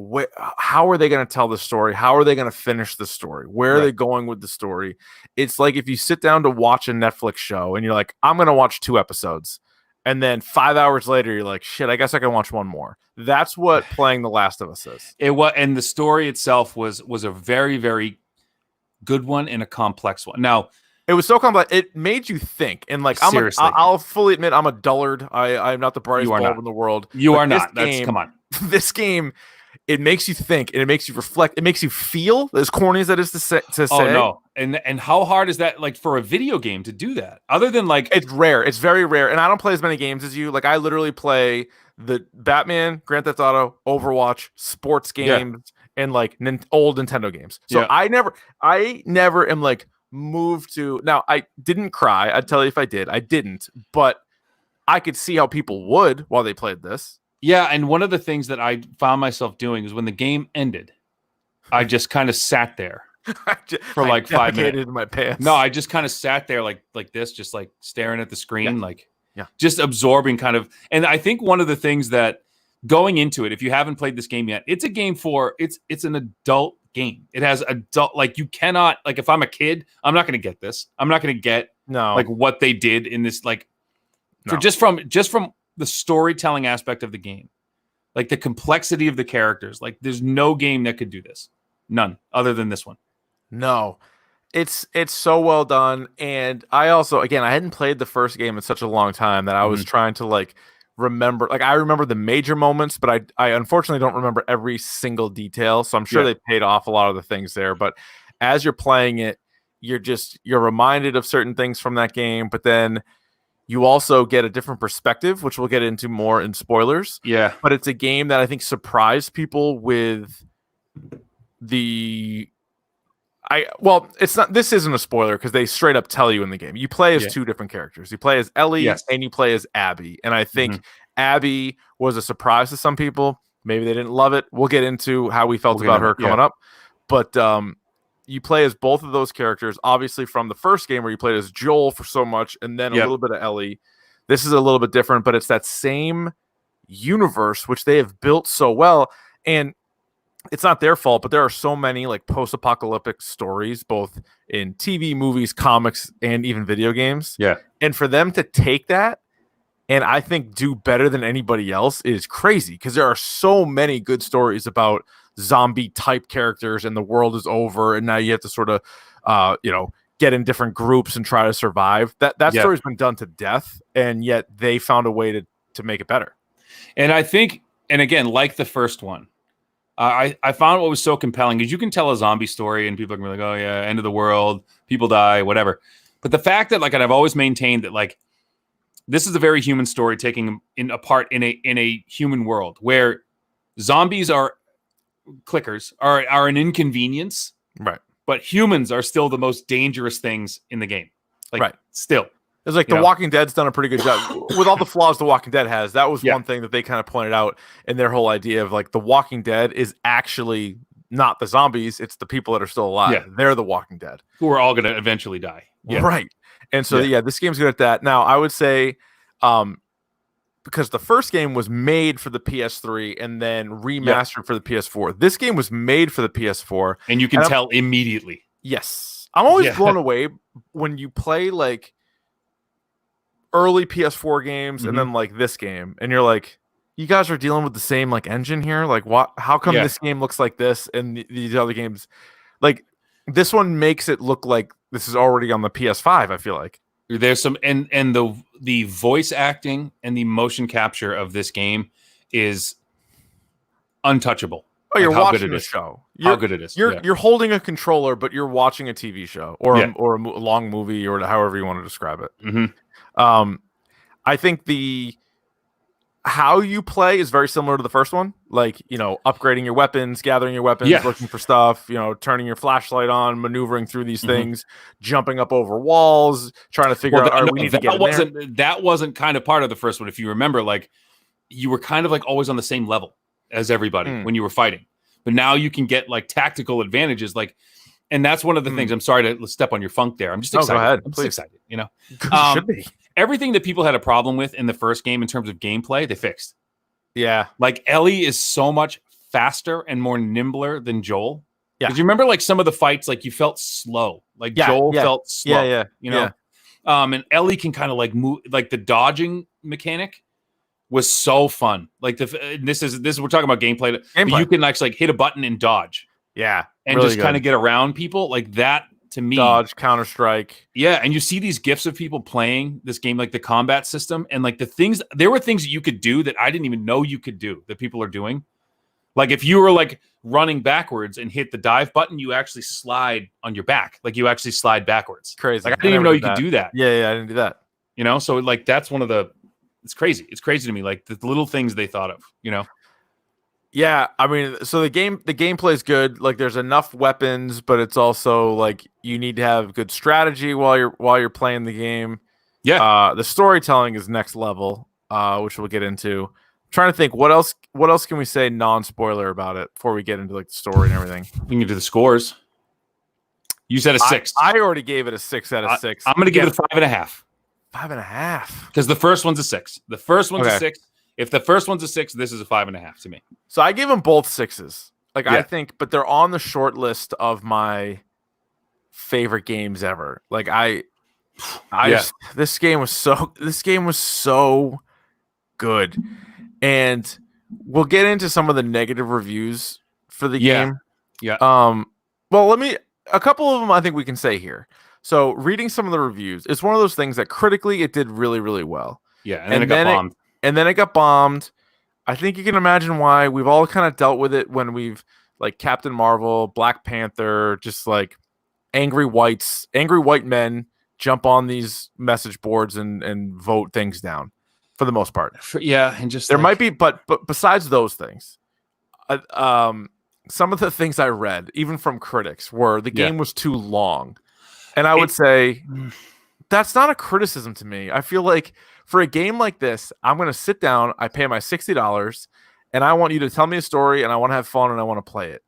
how are they going to tell the story? How are they going to finish the story? Where are they going with the story? It's like if you sit down to watch a Netflix show and you're like, I'm going to watch 2 episodes. And then 5 hours later, you're like, shit, I guess I can watch one more. That's what playing The Last of Us is. And the story itself was a very, very good one and a complex one. Now, it was so complex. It made you think. And I'll fully admit I'm a dullard. I'm not the brightest bulb in the world. You are not. Come on. This game, it makes you think and it makes you reflect. It makes you feel, as corny as that is to say. Oh no. And how hard is that for a video game to do that? Other than it's rare. It's very rare. And I don't play as many games as you. I literally play the Batman, Grand Theft Auto, Overwatch, sports games, and old Nintendo games. So I never am moved to. Now I didn't cry. I'd tell you if I did. I didn't, but I could see how people would while they played this. Yeah, and one of the things that I found myself doing is when the game ended, I just kind of sat there for 5 minutes. In my pants. No, I just kind of sat there like this, just staring at the screen, just absorbing kind of. And I think one of the things that going into it, if you haven't played this game yet, it's a game it's an adult game. It has adult, you cannot, if I'm a kid, I'm not going to get this. I'm not going to get what they did in this, just from the storytelling aspect of the game, the complexity of the characters. There's no game that could do this. None other than this one. No, it's so well done. And I also, again, I hadn't played the first game in such a long time that I was trying to remember. I remember the major moments, but I unfortunately don't remember every single detail. So I'm sure they paid off a lot of the things there. But as you're playing it, you're reminded of certain things from that game, but then you also get a different perspective, which we'll get into more in spoilers. Yeah. But it's a game that I think surprised people with it's not. This isn't a spoiler because they straight up tell you in the game. You play as 2 different characters. You play as Ellie and you play as Abby. And I think Abby was a surprise to some people. Maybe they didn't love it. We'll get into how we felt about her coming up. But you play as both of those characters, obviously from the first game where you played as Joel for so much, and then a little bit of Ellie. This is a little bit different, but it's that same universe which they have built so well. And it's not their fault, but there are so many post-apocalyptic stories, both in TV, movies, comics, and even video games. Yeah. And for them to take that and I think do better than anybody else is crazy, because there are so many good stories about zombie type characters and the world is over and now you have to sort of get in different groups and try to survive. That story's been done to death, and yet they found a way to make it better. And I think, and again, like the first one, I found what was so compelling is you can tell a zombie story and people are gonna be like, oh yeah, end of the world, people die, whatever. But the fact that, like, and I've always maintained that, like, this is a very human story taking apart in a human world where zombies are clickers, are an inconvenience, right? But humans are still the most dangerous things in the game, like, right? Still, it's like The Walking Dead's done a pretty good job with all the flaws The Walking Dead has. That was one thing that they kind of pointed out in their whole idea of, like, The Walking Dead is actually not the zombies; it's the people that are still alive. Yeah. They're the Walking Dead, who are all going to eventually die. Yeah. Right. And so, this game's good at that. Now, I would say, because the first game was made for the PS3 and then remastered for the PS4. This game was made for the PS4. And you can tell immediately. Yes. I'm always blown away when you play, like, early PS4 games and then, like, this game. And you're like, you guys are dealing with the same, like, engine here? Like, what? How come this game looks like this and these other games? Like, this one makes it look like this is already on the PS5, I feel like. There's some and the voice acting and the motion capture of this game is untouchable. Oh, you're watching a show. How good it is. You're holding a controller, but you're watching a TV show or a long movie or however you want to describe it. Mm-hmm. I think how you play is very similar to the first one. Like, upgrading your weapons, gathering your weapons, looking for stuff, turning your flashlight on, maneuvering through these things, jumping up over walls, trying to figure out, we need to get in there. That wasn't kind of part of the first one. If you remember, like, you were kind of like always on the same level as everybody when you were fighting. But now you can get, like, tactical advantages, like, and that's one of the things. I'm sorry to step on your funk there. I'm just excited. Go ahead, I'm please. just excited, Should be. Everything that people had a problem with in the first game in terms of gameplay, they fixed. Yeah. Like, Ellie is so much faster and more nimbler than Joel. Yeah. Because you remember, like, some of the fights, like, you felt slow. Like, Joel felt slow. Yeah. And Ellie can kind of, like, move. Like, the dodging mechanic was so fun. Like, this is we're talking about gameplay. But you can actually, like, hit a button and dodge. Yeah. And really just kind of get around people. Like, that, to me, dodge, Counter-Strike. Yeah, and you see these GIFs of people playing this game, like the combat system, and, like, there were things that you could do that I didn't even know you could do that people are doing. Like, if you were, like, running backwards and hit the dive button, you actually slide on your back. Like, you actually slide backwards. Crazy. Like, I didn't even know you could do that. Yeah, I didn't do that. So, like, that's one of it's crazy. It's crazy to me, like, the little things they thought of, Yeah, I mean, so the gameplay is good. Like, there's enough weapons, but it's also, like, you need to have good strategy while you're playing the game. Yeah. The storytelling is next level, which we'll get into. I'm trying to think what else can we say non-spoiler about it before we get into, like, the story and everything. We can get to the scores. You said a 6. I already gave it a 6 out of 6. I'm going to give it a 5.5. 5.5. Because the first one's a 6. The first one's a 6. If the first one's a 6, this is a 5.5 to me. So I give them both 6s. Like, I think, but they're on the short list of my favorite games ever. Like, this game was so good. And we'll get into some of the negative reviews for the game. Yeah. Well, a couple of them I think we can say here. So, reading some of the reviews, it's one of those things that critically it did really, really well. Yeah, and then it got bombed. And then it got bombed. I think you can imagine why. We've all kind of dealt with it when we've, like, Captain Marvel, Black Panther, just, like, angry white men jump on these message boards and vote things down for the most part. And just there might be, but besides those things, some of the things I read, even from critics, were the game was too long. And I would say that's not a criticism to me. I feel like for a game like this, I'm going to sit down, I pay my $60, and I want you to tell me a story, and I want to have fun, and I want to play it.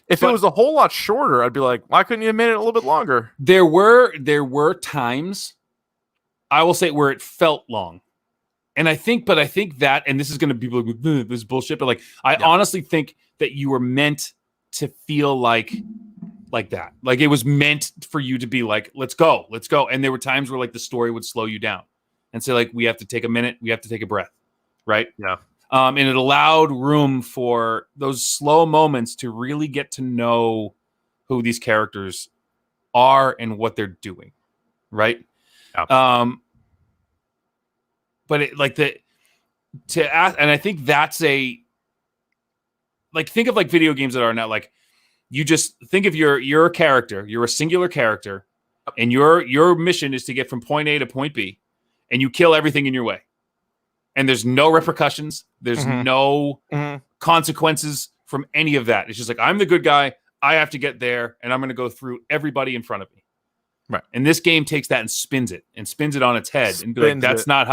If it was a whole lot shorter, I'd be like, why couldn't you have made it a little bit longer? There were times, I will say, where it felt long. And I think that, and this is going to be like, this is bullshit, but, like, I honestly think that you were meant to feel like that. Like, it was meant for you to be like, let's go. And there were times where, like, the story would slow you down. and say, like, we have to take a minute, we have to take a breath, right? Yeah. And it allowed room for those slow moments to really get to know who these characters are and what they're doing, right? Yeah. But it, like to ask, and I think that's think of like video games that are now like, you just think of you're a character, you're a singular character, and your mission is to get from point A to point B, and you kill everything in your way. And there's no repercussions. There's no consequences from any of that. It's just like, I'm the good guy. I have to get there, and I'm going to go through everybody in front of me. Right. And this game takes that and spins it on its head, and be like, that's not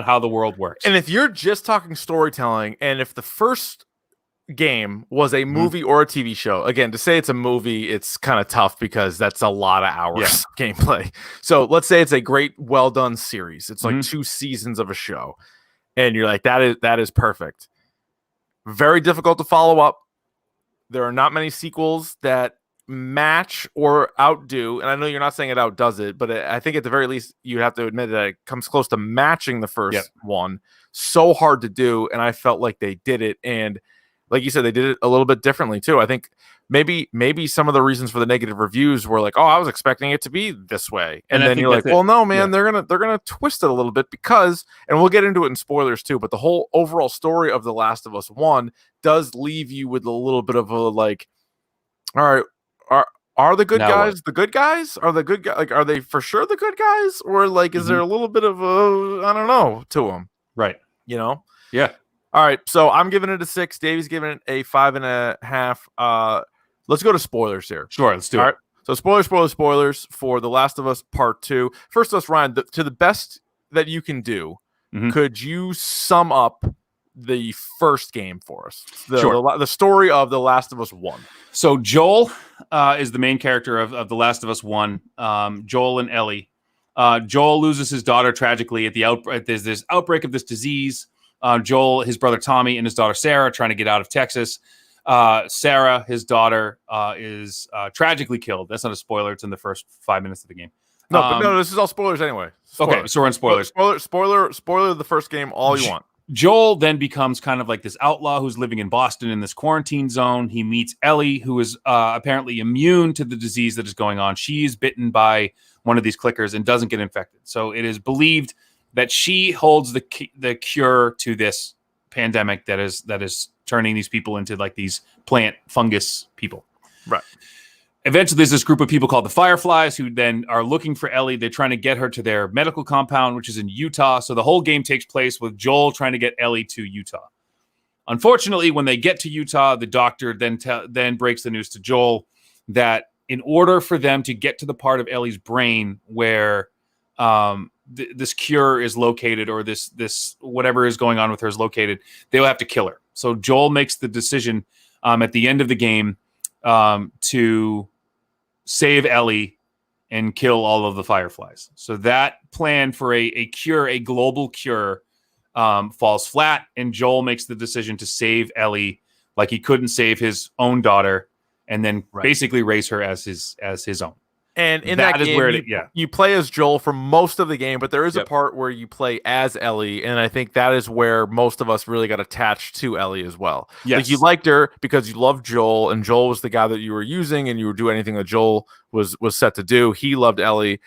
how the world works. And if you're just talking storytelling, and if the first game was a movie or a TV show, again, to say it's a movie, it's kind of tough because that's a lot of hours of gameplay. So let's say it's a great, well done series. It's like 2 seasons of a show. And you're like, that is perfect. Very difficult to follow up. There are not many sequels that match or outdo. And I know you're not saying it outdoes it, but I think at the very least, you have to admit that it comes close to matching the first one. So hard to do. And I felt like they did it. And like you said, they did it a little bit differently too. I think maybe some of the reasons for the negative reviews were like, oh, I was expecting it to be this way. And then you're like, well, no, man, they're gonna twist it a little bit because, and we'll get into it in spoilers too, but the whole overall story of The Last of Us 1 does leave you with a little bit of a like, all right, are the good guys the good guys? Are the good guys, like, are they for sure the good guys? Or like, is there a little bit of a, I don't know, to them? Right. You know? Yeah. All right, so I'm giving it a 6. Davy's giving it a 5.5. Let's go to spoilers here. Sure, let's do it. All right, so spoilers for The Last of Us Part 2. First, let's Ryan, to the best that you can do, could you sum up the first game for us? The story of The Last of Us 1. So Joel is the main character of The Last of Us 1. Joel and Ellie. Joel loses his daughter tragically at the outbreak. There's this outbreak of this disease. Joel, his brother Tommy, and his daughter Sarah trying to get out of Texas. Sarah, his daughter, is tragically killed. That's not a spoiler. It's in the first 5 minutes of the game. No, this is all spoilers anyway. Spoilers. Okay, so we're on spoilers. Spoiler of the first game, all you want. Joel then becomes kind of like this outlaw who's living in Boston in this quarantine zone. He meets Ellie, who is apparently immune to the disease that is going on. She's bitten by one of these clickers and doesn't get infected. So it is believed that she holds the cure to this pandemic that is turning these people into like these plant fungus people. Right. Eventually, there's this group of people called the Fireflies who then are looking for Ellie. They're trying to get her to their medical compound, which is in Utah. So the whole game takes place with Joel trying to get Ellie to Utah. Unfortunately, when they get to Utah, the doctor then breaks the news to Joel that in order for them to get to the part of Ellie's brain where this cure is located, or this whatever is going on with her is located, they'll have to kill her. So Joel makes the decision at the end of the game to save Ellie and kill all of the Fireflies. So that plan for a cure, a global cure, falls flat, and Joel makes the decision to save Ellie like he couldn't save his own daughter, and then basically raise her as his own. And in that game, you play as Joel for most of the game, but there is a part where you play as Ellie, and I think that is where most of us really got attached to Ellie as well. Yes. Like, you liked her because you loved Joel, and Joel was the guy that you were using, and you would do anything that Joel was set to do. He loved Ellie,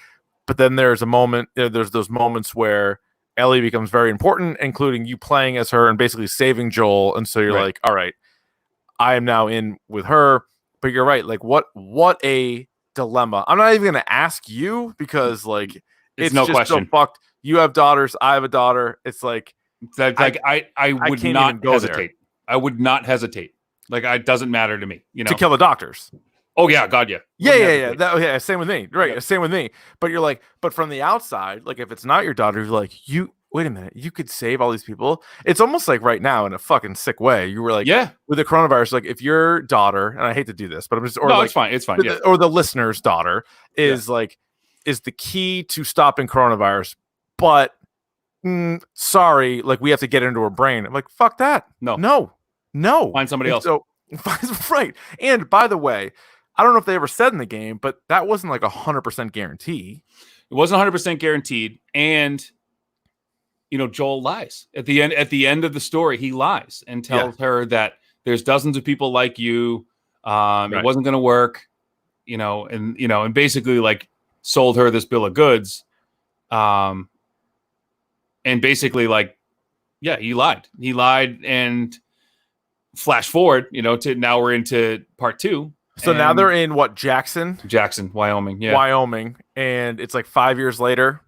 but then there's those moments where Ellie becomes very important, including you playing as her and basically saving Joel, and so you're like, all right, I am now in with her. But you're right, like what a dilemma. I'm not even going to ask you because like it's no just question. So fucked. You have daughters, I have a daughter. It's like I would not hesitate. There. I would not hesitate. Like, it doesn't matter to me, to kill the doctors. Oh yeah, God, yeah. Yeah. Same with me, right? Same with me. But you're like, but from the outside, like if it's not your daughter, you're like, wait a minute, you could save all these people. It's almost like right now in a fucking sick way. You were like, with the coronavirus, like if your daughter, and I hate to do this, but I'm just, it's fine. It's fine. Or the listener's daughter is is the key to stopping coronavirus. But sorry, like we have to get into her brain. I'm like, fuck that. No. Find somebody else. So, right. And by the way, I don't know if they ever said in the game, but that wasn't like 100% guarantee. It wasn't 100% guaranteed. And Joel lies at the end. At the end of the story, he lies and tells her that there's dozens of people like you. It wasn't going to work, and basically like sold her this bill of goods. And basically like, he lied. He lied, and flash forward, to now we're into part 2. So now they're in what, Jackson, Wyoming. Yeah. Wyoming. And it's like 5 years later.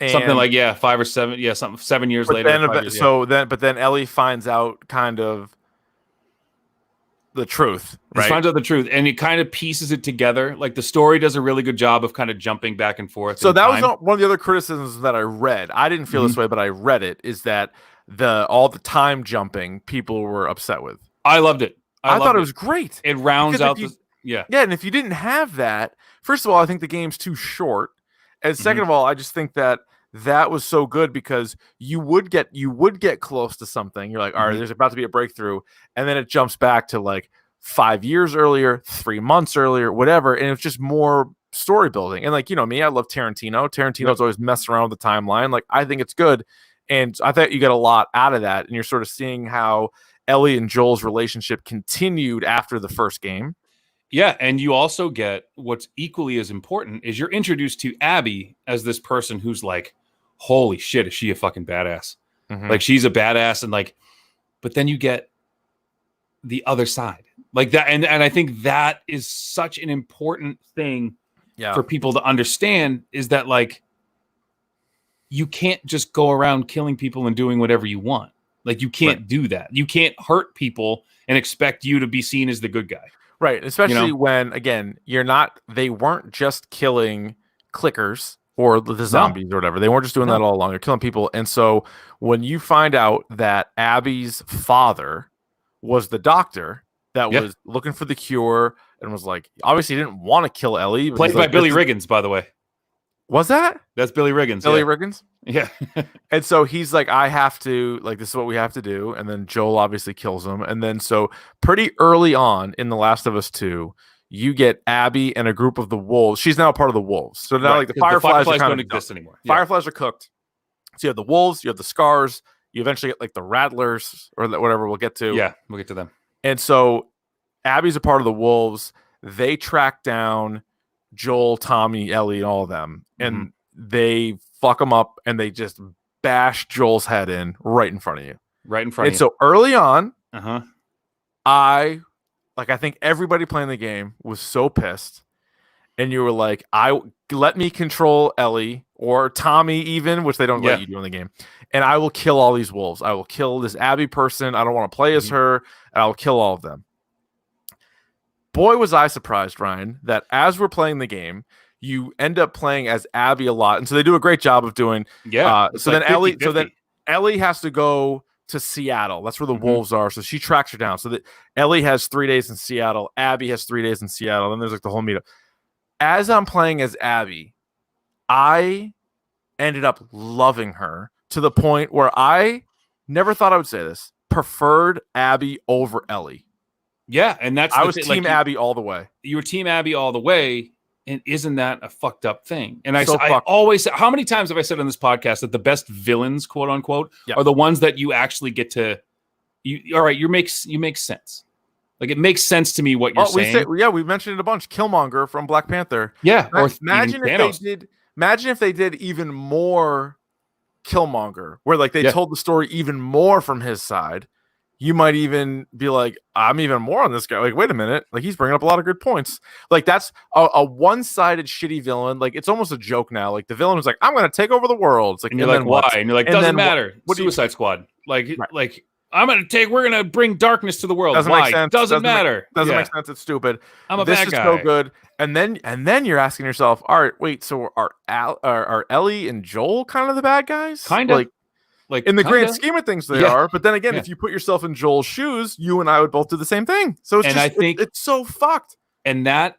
And something like 5 or 7. Yeah. 7 years later. But then Ellie finds out kind of the truth, right? He finds out the truth, and he kind of pieces it together. Like the story does a really good job of kind of jumping back and forth. So that was one of the other criticisms that I read. I didn't feel this way, but I read it, is that all the time jumping people were upset with. I loved it. I thought it was great. It rounds out Yeah, and if you didn't have that, first of all, I think the game's too short. And second of all, I just think that was so good because you would get close to something. You're like, all right, there's about to be a breakthrough. And then it jumps back to like 5 years earlier, 3 months earlier, whatever. And it's just more story building. And like, me, I love Tarantino. Tarantino's always messing around with the timeline. Like, I think it's good. And I thought you get a lot out of that. And you're sort of seeing how Ellie and Joel's relationship continued after the first game. Yeah, and you also get what's equally as important is you're introduced to Abby as this person who's like, holy shit, is she a fucking badass? Like, she's a badass, and like, but then you get the other side. Like that, and I think that is such an important thing for people to understand, is that like you can't just go around killing people and doing whatever you want. Like, you can't do that. You can't hurt people and expect you to be seen as the good guy. Right. Especially when, again, they weren't just killing clickers or the zombies or whatever. They weren't just doing that all along. They're killing people. And so when you find out that Abby's father was the doctor that was looking for the cure and was like, obviously he didn't want to kill Ellie. Played by Billy Riggins, by the way. Was that? That's Billy Riggins. Billy Riggins? Yeah. And so he's like, I have to, like, this is what we have to do. And then Joel obviously kills him. And then so pretty early on in The Last of Us 2, you get Abby and a group of the wolves. She's now a part of the wolves. So now like the Fireflies don't exist anymore. Yeah. Fireflies are cooked. So you have the wolves, you have the Scars, you eventually get like the Rattlers or whatever we'll get to. Yeah, we'll get to them. And so Abby's a part of the wolves. They track down Joel, Tommy, Ellie, and all of them. And they fuck them up, and they just bash Joel's head in right in front of you. And so early on, I think everybody playing the game was so pissed, and you were like, let me control Ellie or Tommy even, which they don't let you do in the game, and I will kill all these wolves. I will kill this Abby person. I don't want to play as her, and I'll kill all of them. Boy, was I surprised, Ryan, that as we're playing the game, you end up playing as Abby a lot, and so they do a great job of doing. So then 50-50. Ellie has to go to Seattle. That's where the wolves are. So she tracks her down. So that Ellie has 3 days in Seattle. Abby has 3 days in Seattle. Then there's like the whole meetup. As I'm playing as Abby, I ended up loving her to the point where I never thought I would say this. Preferred Abby over Ellie. Yeah, and I was team Abby all the way. You were team Abby all the way, and isn't that a fucked up thing? And I always say, how many times have I said on this podcast that the best villains, quote unquote, are the ones that you actually get to? You make sense. Like, it makes sense to me what you're saying. We mentioned it a bunch. Killmonger from Black Panther. Yeah, imagine if they did even more Killmonger, where like they told the story even more from his side. You might even be like, I'm even more on this guy. Like, wait a minute. Like, he's bringing up a lot of good points. Like, that's a one-sided shitty villain. Like, it's almost a joke now. Like, the villain was like, I'm going to take over the world. It's like, and you're like, why? And you're like, doesn't matter. Suicide Squad. Like, we're going to bring darkness to the world. Doesn't why? Make sense. Doesn't matter. Doesn't make sense. It's stupid. I'm a bad guy. This is so good. And then you're asking yourself, all right, wait, so are Ellie and Joel kind of the bad guys? Kind of. Like in the grand scheme of things, they are. But then again, if you put yourself in Joel's shoes, you and I would both do the same thing. So I think it's so fucked. And that,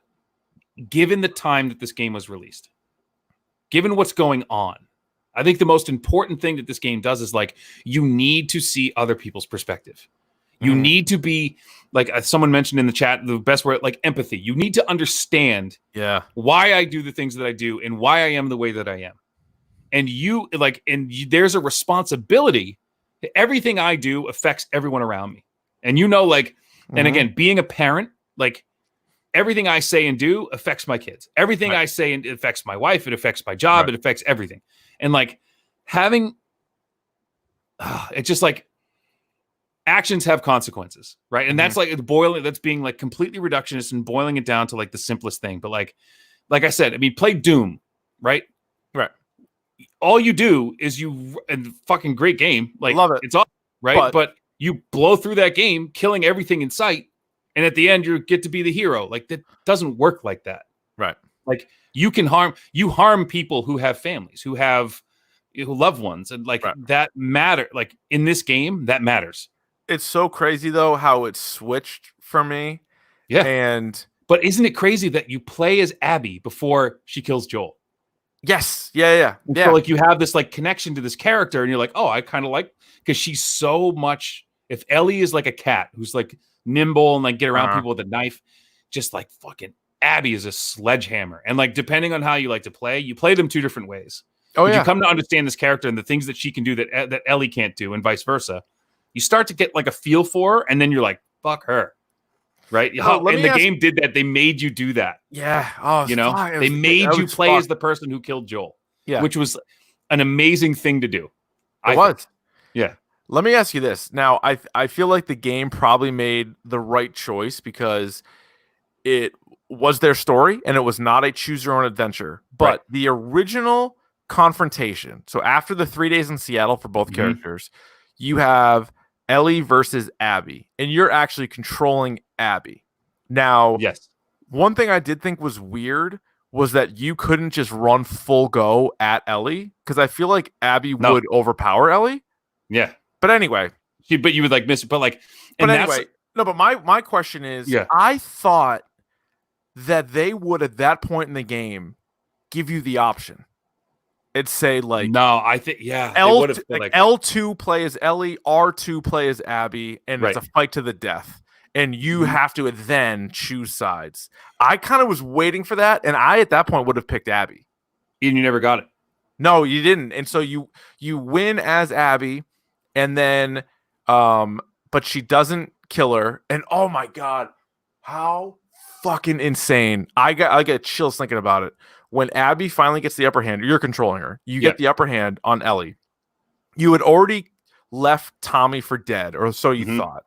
given the time that this game was released, given what's going on, I think the most important thing that this game does is like, you need to see other people's perspective. You need to be like, someone mentioned in the chat, the best word, like empathy. You need to understand why I do the things that I do and why I am the way that I am. and there's a responsibility. Everything I do affects everyone around me. And and again, being a parent, like everything I say and do affects my kids. Everything I say and it affects my wife. It affects my job. It affects everything. And like having, it's just like actions have consequences, right? And that's like that's being like completely reductionist and boiling it down to like the simplest thing. But like I said, I mean, play Doom, right? Right. All you do is and fucking great game. Like, love it. It's awesome, right? But you blow through that game, killing everything in sight. And at the end, you get to be the hero. Like, that doesn't work like that. Right. Like, you harm people who have families, who have loved ones. And like that matter. Like in this game, that matters. It's so crazy though, how it switched for me. Yeah. But isn't it crazy that you play as Abby before she kills Joel? Yes. Yeah. So like you have this like connection to this character and you're like, oh, I kind of like, because she's so much, if Ellie is like a cat who's like nimble and like get around people with a knife, just like fucking Abby is a sledgehammer. And like, depending on how you like to play, you play them two different ways. Oh yeah. You come to understand this character and the things that she can do that Ellie can't do and vice versa. You start to get like a feel for her and then you're like, fuck her. Right. And the game did that. They made you do that. Yeah. Oh, they made you play as the person who killed Joel. Yeah. Which was an amazing thing to do. It was. Yeah. Let me ask you this. Now, I feel like the game probably made the right choice because it was their story and it was not a choose your own adventure. But the original confrontation. So after the 3 days in Seattle for both characters, you have Ellie versus Abby, and you're actually controlling Abby. Now, yes, one thing I did think was weird was that you couldn't just run full go at Ellie, because I feel like Abby would overpower Ellie. Yeah. But anyway. But you would like miss it. But like, but anyway, no, but my question is, I thought that they would at that point in the game give you the option. It'd say like I think L2 play as Ellie, R2 play as Abby, and it's a fight to the death. And you have to then choose sides. I kind of was waiting for that, and I at that point would have picked Abby. And you never got it. No, you didn't. And so you win as Abby, and then but she doesn't kill her. And oh my god, how fucking insane. I get chills thinking about it. When Abby finally gets the upper hand, you're controlling her. You get the upper hand on Ellie. You had already left Tommy for dead, or so you thought.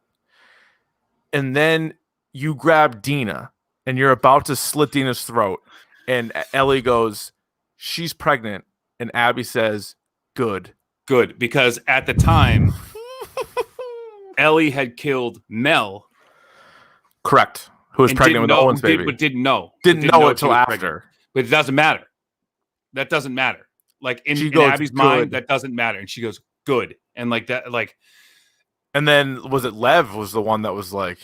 And then you grab Dina, and you're about to slit Dina's throat. And Ellie goes, she's pregnant. And Abby says, good. Good, because at the time, Ellie had killed Mel. Correct. Who was pregnant with Owen's baby. But didn't know. Didn't know it till after. Pregnant. But it doesn't matter. That doesn't matter. Like in Abby's mind, that doesn't matter. And she goes, good. And like that, like. And then was it Lev was the one that was like,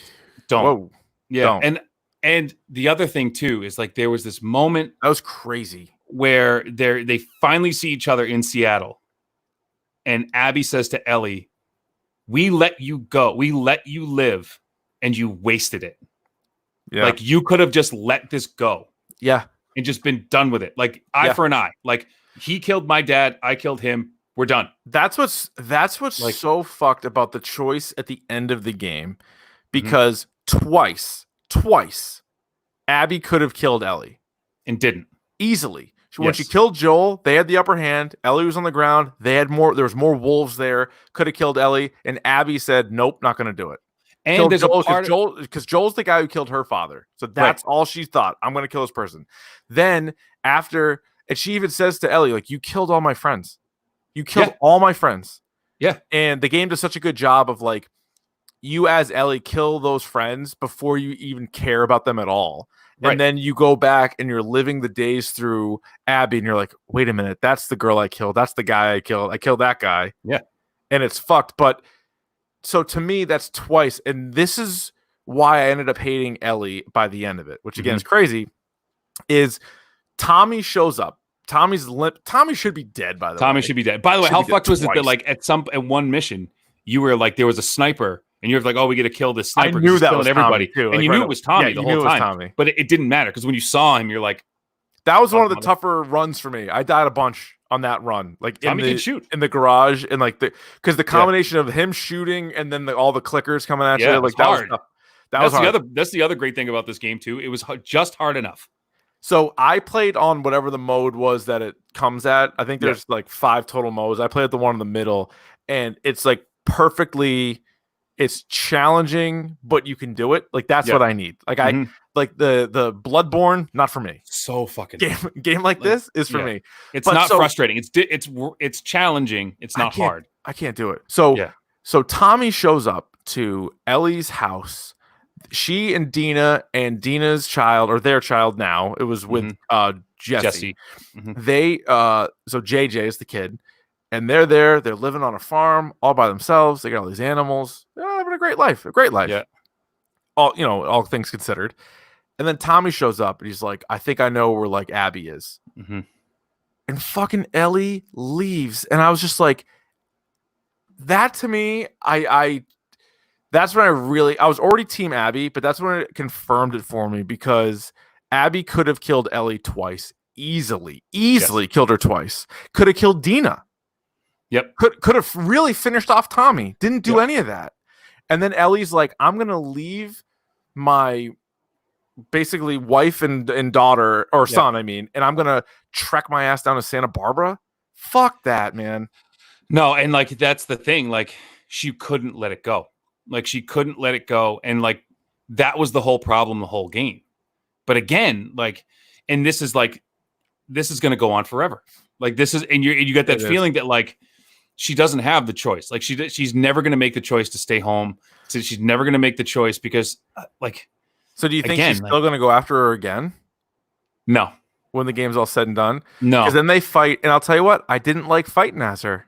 don't. Whoa, yeah. Don't. And the other thing too is like there was this moment that was crazy where they finally see each other in Seattle. And Abby says to Ellie, we let you go. We let you live and you wasted it. Yeah. Like you could have just let this go. Yeah. And just been done with it. Like eye for an eye. Like he killed my dad. I killed him. We're done. That's what's like, so fucked about the choice at the end of the game. Because twice, Abby could have killed Ellie. And didn't. Easily. When she killed Joel, they had the upper hand. Ellie was on the ground. There was more wolves there. Could have killed Ellie. And Abby said, nope, not going to do it. And there's because Joel's the guy who killed her father. So that's all she thought. I'm going to kill this person. Then after, and she even says to Ellie, like, you killed all my friends. You killed all my friends. Yeah. And the game does such a good job of like, you as Ellie kill those friends before you even care about them at all. And then you go back and you're living the days through Abby and you're like, wait a minute, that's the girl I killed. That's the guy I killed. I killed that guy. Yeah. And it's fucked. But so to me, that's twice. And this is why I ended up hating Ellie by the end of it, which again is crazy, is Tommy shows up. Tommy should be dead, by the way. Tommy should be dead. By the way, how fucked was it that like at one mission, you were like, there was a sniper and you're like, oh, we got to kill this sniper. I knew that was everybody. Tommy too. And you knew it was Tommy the whole time. Tommy. But it didn't matter because when you saw him, you're like, That was one of the tougher runs for me. I died a bunch on that run, like Tommy can shoot in the garage, and like because the combination of him shooting and then all the clickers coming at you, like that was tough. That's the other great thing about this game too. It was just hard enough. So I played on whatever the mode was that it comes at. I think there's like 5 total modes. I played the one in the middle, and it's like perfectly. It's challenging, but you can do it. Like that's what I need. Like I like the Bloodborne, not for me. So fucking game like this is for me. It's not frustrating. It's challenging. It's not hard. I can't do it. So Tommy shows up to Ellie's house. She and Dina and Dina's child, or their child now, it was with Jesse. They so JJ is the kid. And they're there. They're living on a farm all by themselves. They got all these animals. They're having a great life. Yeah. All things considered. And then Tommy shows up and he's like, I think I know where like Abby is. And fucking Ellie leaves. And I was just like, that to me, that's when I was already team Abby, but that's when it confirmed it for me because Abby could have killed Ellie twice. Easily killed her twice. Could have killed Dina. Yep. Could have really finished off Tommy. Didn't do any of that. And then Ellie's like, I'm going to leave my basically wife and daughter or son, I mean, and I'm going to trek my ass down to Santa Barbara. Fuck that, man. No. And like, that's the thing. Like she couldn't let it go. And like, that was the whole problem, the whole game. But again, like, and this is going to go on forever. Like this is, and you get that feeling that like, she doesn't have the choice. Like she's never going to make the choice to stay home. So she's never going to make the choice because like. So do you think she's still going to go after her again? No. When the game's all said and done? No. Because then they fight. And I'll tell you what, I didn't like fighting as her.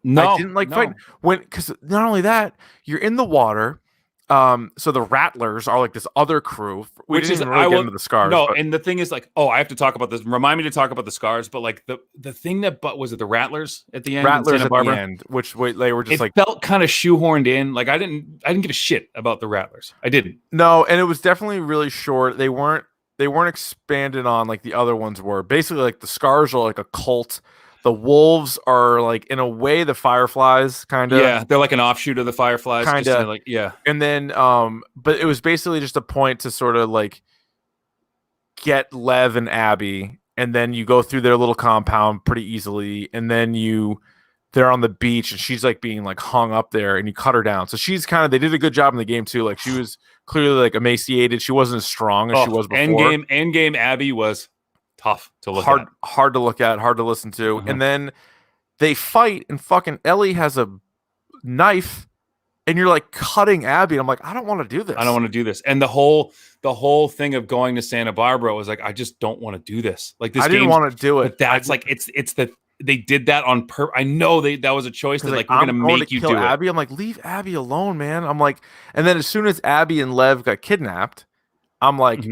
No. I didn't like fighting. Because not only that, you're in the water. So the Rattlers are like this other crew, which is really get into the scars. No, and the thing is like, I have to talk about this. Remind me to talk about the scars, but like the thing was it the Rattlers at the end? Rattlers at the end, which they were just felt kind of shoehorned in. Like I didn't give a shit about the Rattlers. I didn't. No, and it was definitely really short. They weren't expanded on like the other ones were. Basically, like the scars are like a cult. The wolves are like in a way the Fireflies kind of. Yeah, they're like an offshoot of the Fireflies. Kind of like And then but it was basically just a point to sort of like get Lev and Abby, and then you go through their little compound pretty easily, and then they're on the beach and she's like being like hung up there and you cut her down. So she's they did a good job in the game too. Like she was clearly like emaciated. She wasn't as strong as she was before. Endgame Abby was tough to look at. Hard to look at, hard to listen to. And then they fight and fucking Ellie has a knife and you're like cutting Abby. I'm like, I don't want to do this. I don't want to do this. And the whole thing of going to Santa Barbara was like, I just don't want to do this. Like this, I didn't want to do it. That's like it's the they did that on purpose. I know that was a choice that like we're gonna make you do Abby. it. I'm like, leave Abby alone, man. I'm like, and then as soon as Abby and Lev got kidnapped, I'm like,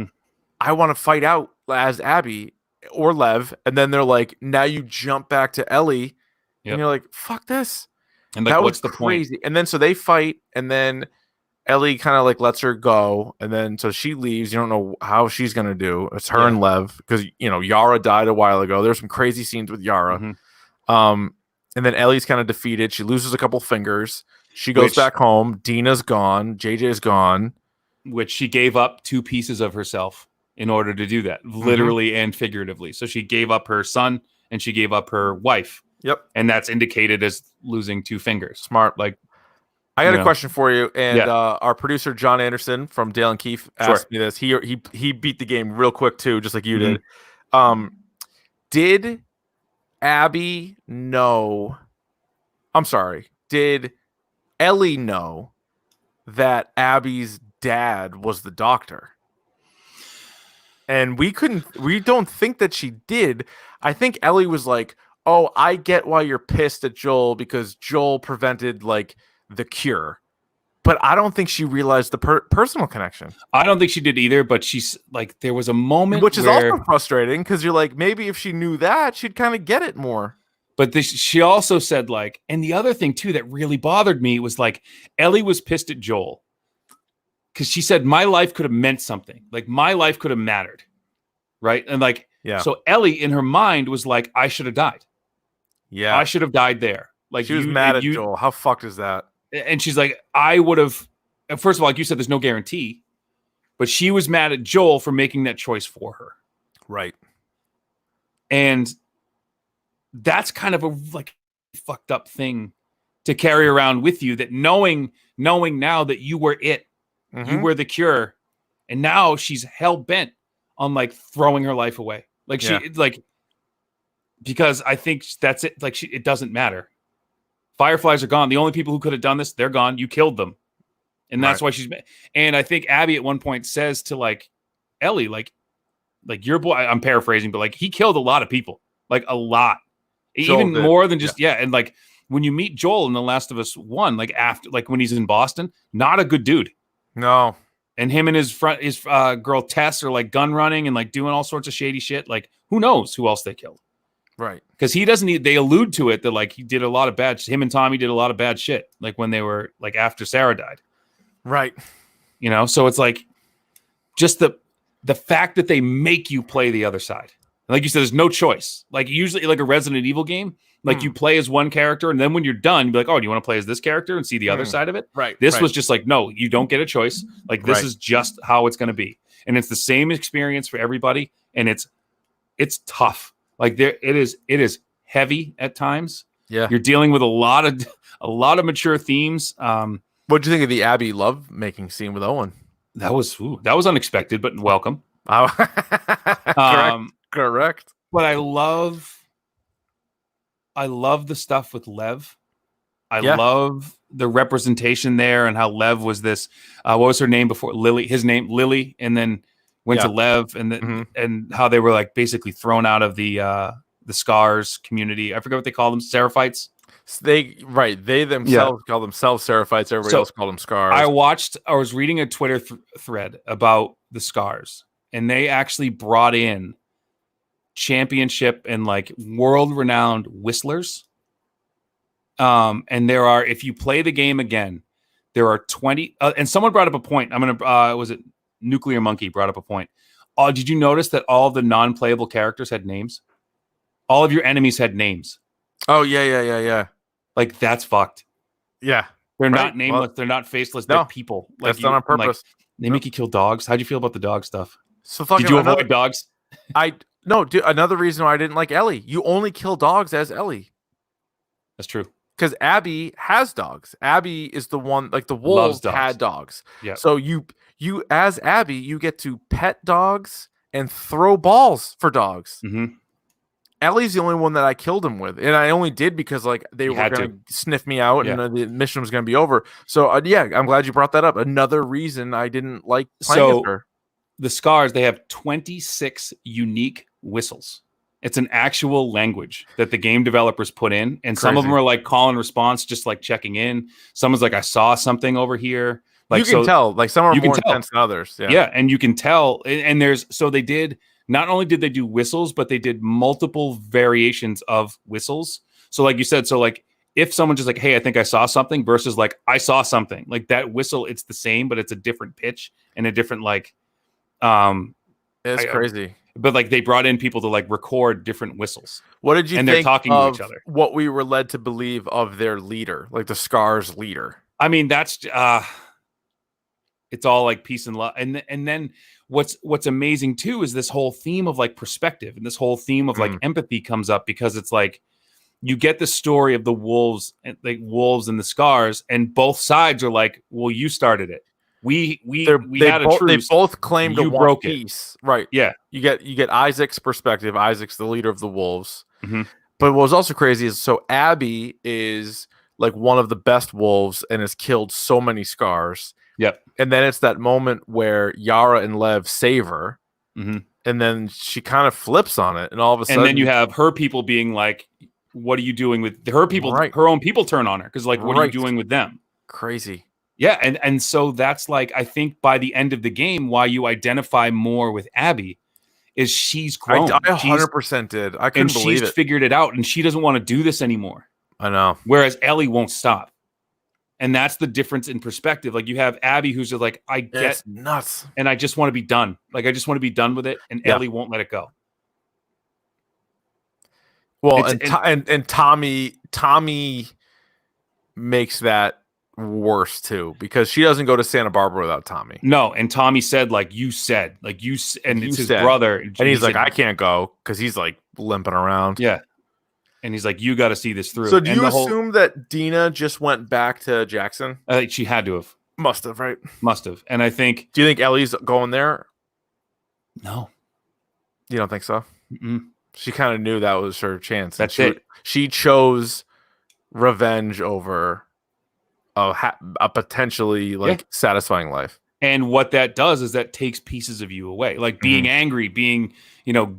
I want to fight out as Abby or Lev, and then they're like, now you jump back to Ellie, and you're like, fuck this. And like, what's the crazy point? And then so they fight, and then Ellie kind of like lets her go, and then so she leaves. You don't know how she's gonna do. It's her and Lev because Yara died a while ago. There's some crazy scenes with Yara. And then Ellie's kind of defeated. She loses a couple fingers. She goes back home. Dina's gone. JJ's gone. Which she gave up 2 pieces of herself in order to do that, literally and figuratively. So she gave up her son and she gave up her wife. Yep. And that's indicated as losing 2 fingers. Smart. Like, I got a question for you. And our producer, John Anderson from Dale and Keefe, asked me this. He beat the game real quick too, just like you did. Did Abby know? I'm sorry. Did Ellie know that Abby's dad was the doctor? And we don't think that she did. I think Ellie was like, oh, I get why you're pissed at Joel because Joel prevented like the cure. But I don't think she realized the personal connection. I don't think she did either, but she's like, there was a moment which is also frustrating because you're like, maybe if she knew that, she'd kind of get it more. But she also said like, and the other thing too that really bothered me was like, Ellie was pissed at Joel because she said my life could have meant something. Like my life could have mattered, right? And like, Yeah. So Ellie in her mind was like, I should have died. Yeah. I should have died there. Like she was mad at Joel. How fucked is that? And she's like, I would have. First of all, like you said, there's no guarantee, but she was mad at Joel for making that choice for her. Right. And that's kind of a like fucked up thing to carry around with you, that knowing now that you were it, you were the cure, and now she's hell bent on like throwing her life away. Like she like, because I think that's it. Like it doesn't matter. Fireflies are gone. The only people who could have done this, they're gone. You killed them. And that's why she's, and I think Abby at one point says to like Ellie, like your boy, I'm paraphrasing, but like he killed a lot of people, like a lot, Joel even did. More than just, And like when you meet Joel in The Last of Us 1, like after, like when he's in Boston, not a good dude. No. And him and his girl Tess are like gun running and like doing all sorts of shady shit. Like who knows who else they killed. Right. Because he doesn't need, they allude to it that like he did a lot of bad, him and Tommy did a lot of bad shit. Like when they were like after Sarah died. Right. You know, so it's like just the fact that they make you play the other side. And like you said, there's no choice. Like usually like a Resident Evil game, like you play as one character, and then when you're done, you'd be like, oh, do you want to play as this character and see the other side of it? Right. This was just like, no, you don't get a choice. Like this is just how it's going to be. And it's the same experience for everybody. And it's tough. Like it is heavy at times. Yeah. You're dealing with a lot of mature themes. What do you think of the Abby love making scene with Owen? That was unexpected, but welcome. Correct. But I love the stuff with Lev. I love the representation there and how Lev was this. What was her name before? Lily. His name Lily, and then went to Lev, and and how they were like basically thrown out of the Scars community. I forget what they call them, Seraphites. They themselves call themselves Seraphites. Everybody else called them Scars. I was reading a Twitter thread about the Scars, and they actually brought in championship and like world-renowned whistlers. And there are, if you play the game again, there are 20. And someone brought up a point. Was it Nuclear Monkey brought up a point? Did you notice that all of the non-playable characters had names? All of your enemies had names. Oh yeah. Like that's fucked. Yeah, they're not nameless. They're not faceless. They're people. Like that's done on purpose. Like, they make you kill dogs. How'd you feel about the dog stuff? So fucking did you avoid dogs? No, dude. Another reason why I didn't like Ellie. You only kill dogs as Ellie. That's true. Because Abby has dogs. Abby is the one, like the wolves had dogs. Yeah. So you as Abby, you get to pet dogs and throw balls for dogs. Mm-hmm. Ellie's the only one that I killed him with, and I only did because like they were going to sniff me out, and the mission was going to be over. So I'm glad you brought that up. Another reason I didn't like playing with her. The Scars, they have 26 unique whistles. It's an actual language that the game developers put in, and some of them are like call and response, just like checking in. Someone's like, I saw something over here. Like you can tell, like some are more intense than others. Yeah, and you can tell. And they did. Not only did they do whistles, but they did multiple variations of whistles. So like you said, so like if someone just like, hey, I think I saw something versus like, I saw something, like that whistle, it's the same, but it's a different pitch and a different like, it's crazy. But like they brought in people to like record different whistles. What did you think they're talking to each other? What we were led to believe of their leader, like the Scars leader? I mean, that's, it's all like peace and love. And then what's amazing too is this whole theme of like perspective and this whole theme of like empathy comes up, because it's like you get the story of the wolves and the Scars, and both sides are like, well, you started it. We had a truce. They both claimed to want peace. Right. Yeah. You get Isaac's perspective. Isaac's the leader of the wolves. Mm-hmm. But what was also crazy is so Abby is like one of the best wolves and has killed so many Scars. Yep. And then it's that moment where Yara and Lev save her. Mm-hmm. And then she kind of flips on it. And all of a sudden. And then you have her people being like, what are you doing with her people? Right. Her own people turn on her. Because like, what are you doing with them? Crazy. Yeah. And so that's like, I think by the end of the game, why you identify more with Abby is she's grown. I 100% did. I couldn't believe it. She's figured it out, and she doesn't want to do this anymore. I know. Whereas Ellie won't stop. And that's the difference in perspective. Like you have Abby who's just like, I get nuts. And I just want to be done. Like I just want to be done with it. And Ellie won't let it go. Well, and Tommy makes that worse too, because she doesn't go to Santa Barbara without Tommy. No, and Tommy said, like you said, and it's his brother, and he's like, I can't go because he's like limping around. Yeah, and he's like, you got to see this through. So do you assume that Dina just went back to Jackson? I think she had to have. Must have, right? Must have. And I think. Do you think Ellie's going there? No. You don't think so? Mm-mm. She kind of knew that was her chance. That's it. She chose revenge over a potentially satisfying life. And what that does is that takes pieces of you away, like being angry, being,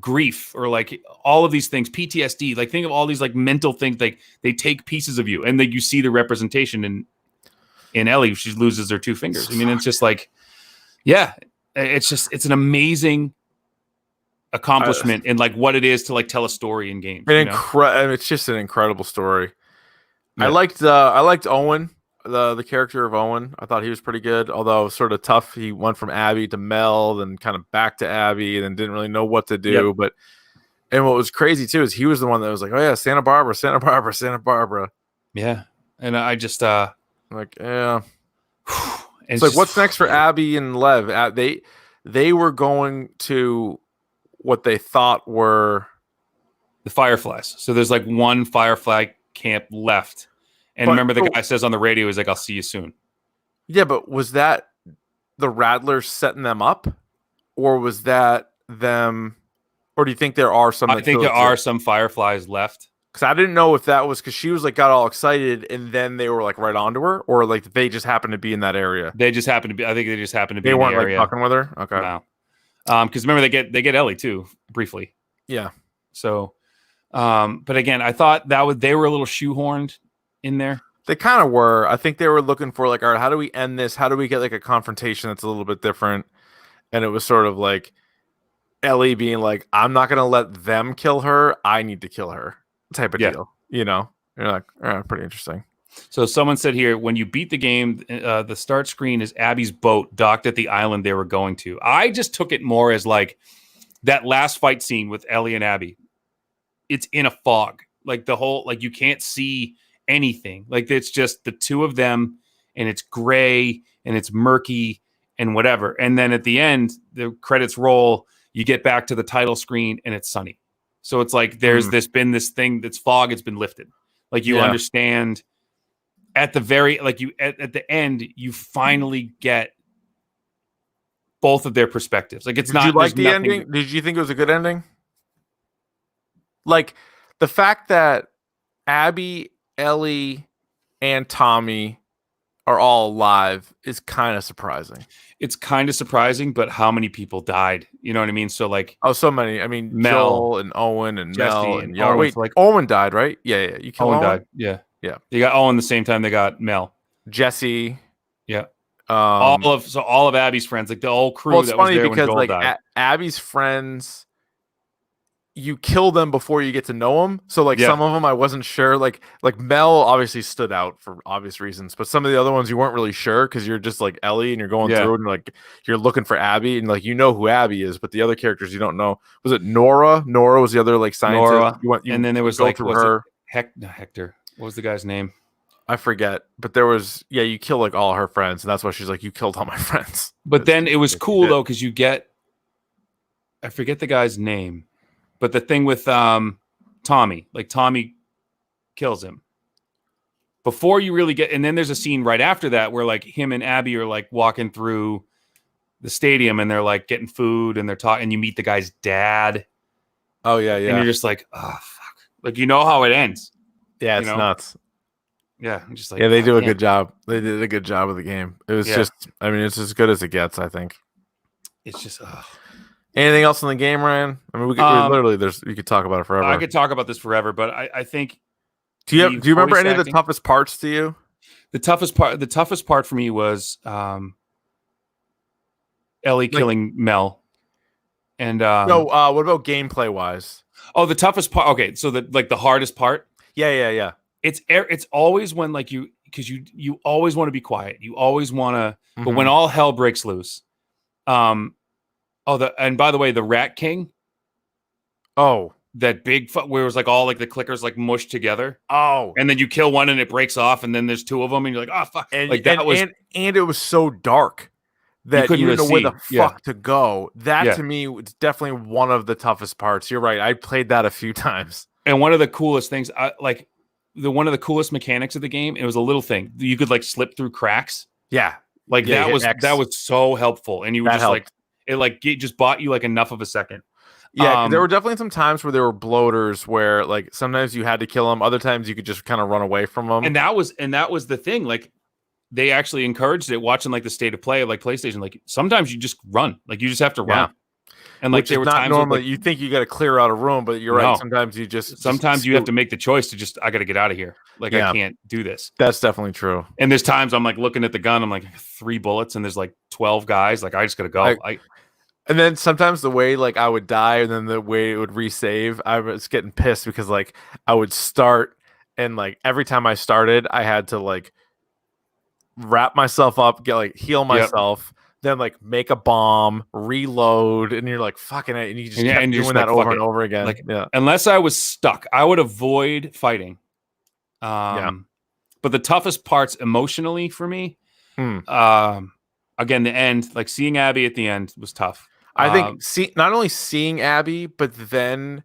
grief, or like all of these things, PTSD, like think of all these like mental things, like they take pieces of you, and then you see the representation in Ellie. She loses her 2 fingers. I mean, it's just like, yeah, it's an amazing accomplishment in like what it is to like tell a story in games. It's just an incredible story. Yeah. I liked Owen. The character of Owen, I thought he was pretty good, although sort of tough. He went from Abby to Mel, then kind of back to Abby, and then didn't really know what to do. Yep. And what was crazy too is he was the one that was like, "Oh yeah, Santa Barbara, Santa Barbara, Santa Barbara." Yeah, and I just like, yeah. It's like, what's next for Abby and Lev? They were going to what they thought were the Fireflies. So there's like one Firefly camp left. And remember, the guy says on the radio, he's like, I'll see you soon. Yeah, but was that the Rattlers setting them up? Or was that them? Or do you think there are some? I think there are some Fireflies left. Because I didn't know if that was because she was like got all excited and then they were like right onto her, or like they just happened to be in that area. They just happened to be. I think they just happened to be. They weren't in the area. Like fucking with her. Okay. No. Because remember they get Ellie too briefly. Yeah. So, but again, I thought they were a little shoehorned in there. They kind of were. I think they were looking for like, all right, how do we end this? How do we get like a confrontation that's a little bit different? And it was sort of like Ellie being like, I'm not gonna let them kill her. I need to kill her. Type of deal. You're like, all right, pretty interesting. So someone said here, when you beat the game, the start screen is Abby's boat docked at the island they were going to. I just took it more as like that last fight scene with Ellie and Abby. It's in a fog. Like the whole, like you can't see anything. Like it's just the two of them and it's gray and it's murky and whatever. And then at the end, the credits roll, you get back to the title screen and it's sunny. So it's like there's been this thing that's fog, it's been lifted. Like you understand at the very, like you at the end, you finally get both of their perspectives. Like it's not. Did you like the ending? Did you think it was a good ending? Like the fact that Abby, Ellie, and Tommy are all alive is kind of surprising. It's kind of surprising, but how many people died? You know what I mean? So like, so many. I mean, Mel, Joel and Owen and Jesse Mel and Owen. Wait, like Owen died, right? Yeah. You killed Owen died. Yeah. They got Owen the same time they got Mel, Jesse. Yeah. All of Abby's friends, like the whole crew. Well, it's that funny was there because when Joel like died. Abby's friends, you kill them before you get to know them. So like some of them I wasn't sure. Like Mel obviously stood out for obvious reasons, but some of the other ones you weren't really sure because you're just like Ellie and you're going through and like you're looking for Abby and like you know who Abby is, but the other characters you don't know. Was it Nora? Nora was the other like scientist. Nora. And then there was like her. Hector. What was the guy's name? I forget, but there was you kill like all her friends, and that's why she's like, you killed all my friends. But then it was cool though because you get, I forget the guy's name, but the thing with Tommy, like Tommy kills him before you really get, and then there's a scene right after that where like him and Abby are like walking through the stadium and they're like getting food and they're talking, and you meet the guy's dad. Oh yeah, and you're just like, oh fuck, like you know how it ends. Yeah, it's nuts. Yeah, I'm just like, they do a good job. They did a good job of the game. It was just, I mean, it's as good as it gets. I think. It's just. Anything else in the game, Ryan? I mean, we literally you could talk about it forever. I could talk about this forever, but I think. Do you remember any of the toughest parts to you? The toughest part for me was Ellie killing Mel. And no, what about gameplay wise? Oh, the toughest part. Okay, so the hardest part. Yeah. It's always when like because you always want to be quiet. You always want to, but when all hell breaks loose. And by the way, the Rat King. Oh, that big where it was like all like the clickers like mushed together. Oh, and then you kill one and it breaks off, and then there's two of them, and you're like, oh fuck! and Like that was, and it was so dark that you couldn't didn't know really where the see. fuck to go. That Yeah. to me was definitely one of the toughest parts. You're right. I played that a few times. And one of the coolest things, one of the coolest mechanics of the game, it was a little thing. You could like slip through cracks. Yeah. Like Yeah, that was so helpful. And you would That just helped. just bought you like enough of a second. Yeah, there were definitely some times where there were bloaters where like sometimes you had to kill them, other times you could just kind of run away from them. And that was the thing. Like they actually encouraged it, watching like the state of play of like PlayStation. Like sometimes you just run. Like you just have to run. Yeah. And like Which there is were not times normally like, you think you got to clear out a room, but you're right. Sometimes you you have to make the choice to I got to get out of here. Like I can't do this. That's definitely true. And there's times I'm like looking at the gun, I'm like 3 bullets, and there's like 12 guys. Like I just got to go. And then sometimes the way like I would die and then the way it would resave, I was getting pissed because like I would start and like every time I started, I had to like wrap myself up, heal myself, then like make a bomb, reload, and you're like fucking it, and you just kept doing that over and over again. Like, unless I was stuck, I would avoid fighting. But the toughest parts emotionally for me, again, the end, like seeing Abby at the end was tough. I think not only seeing Abby, but then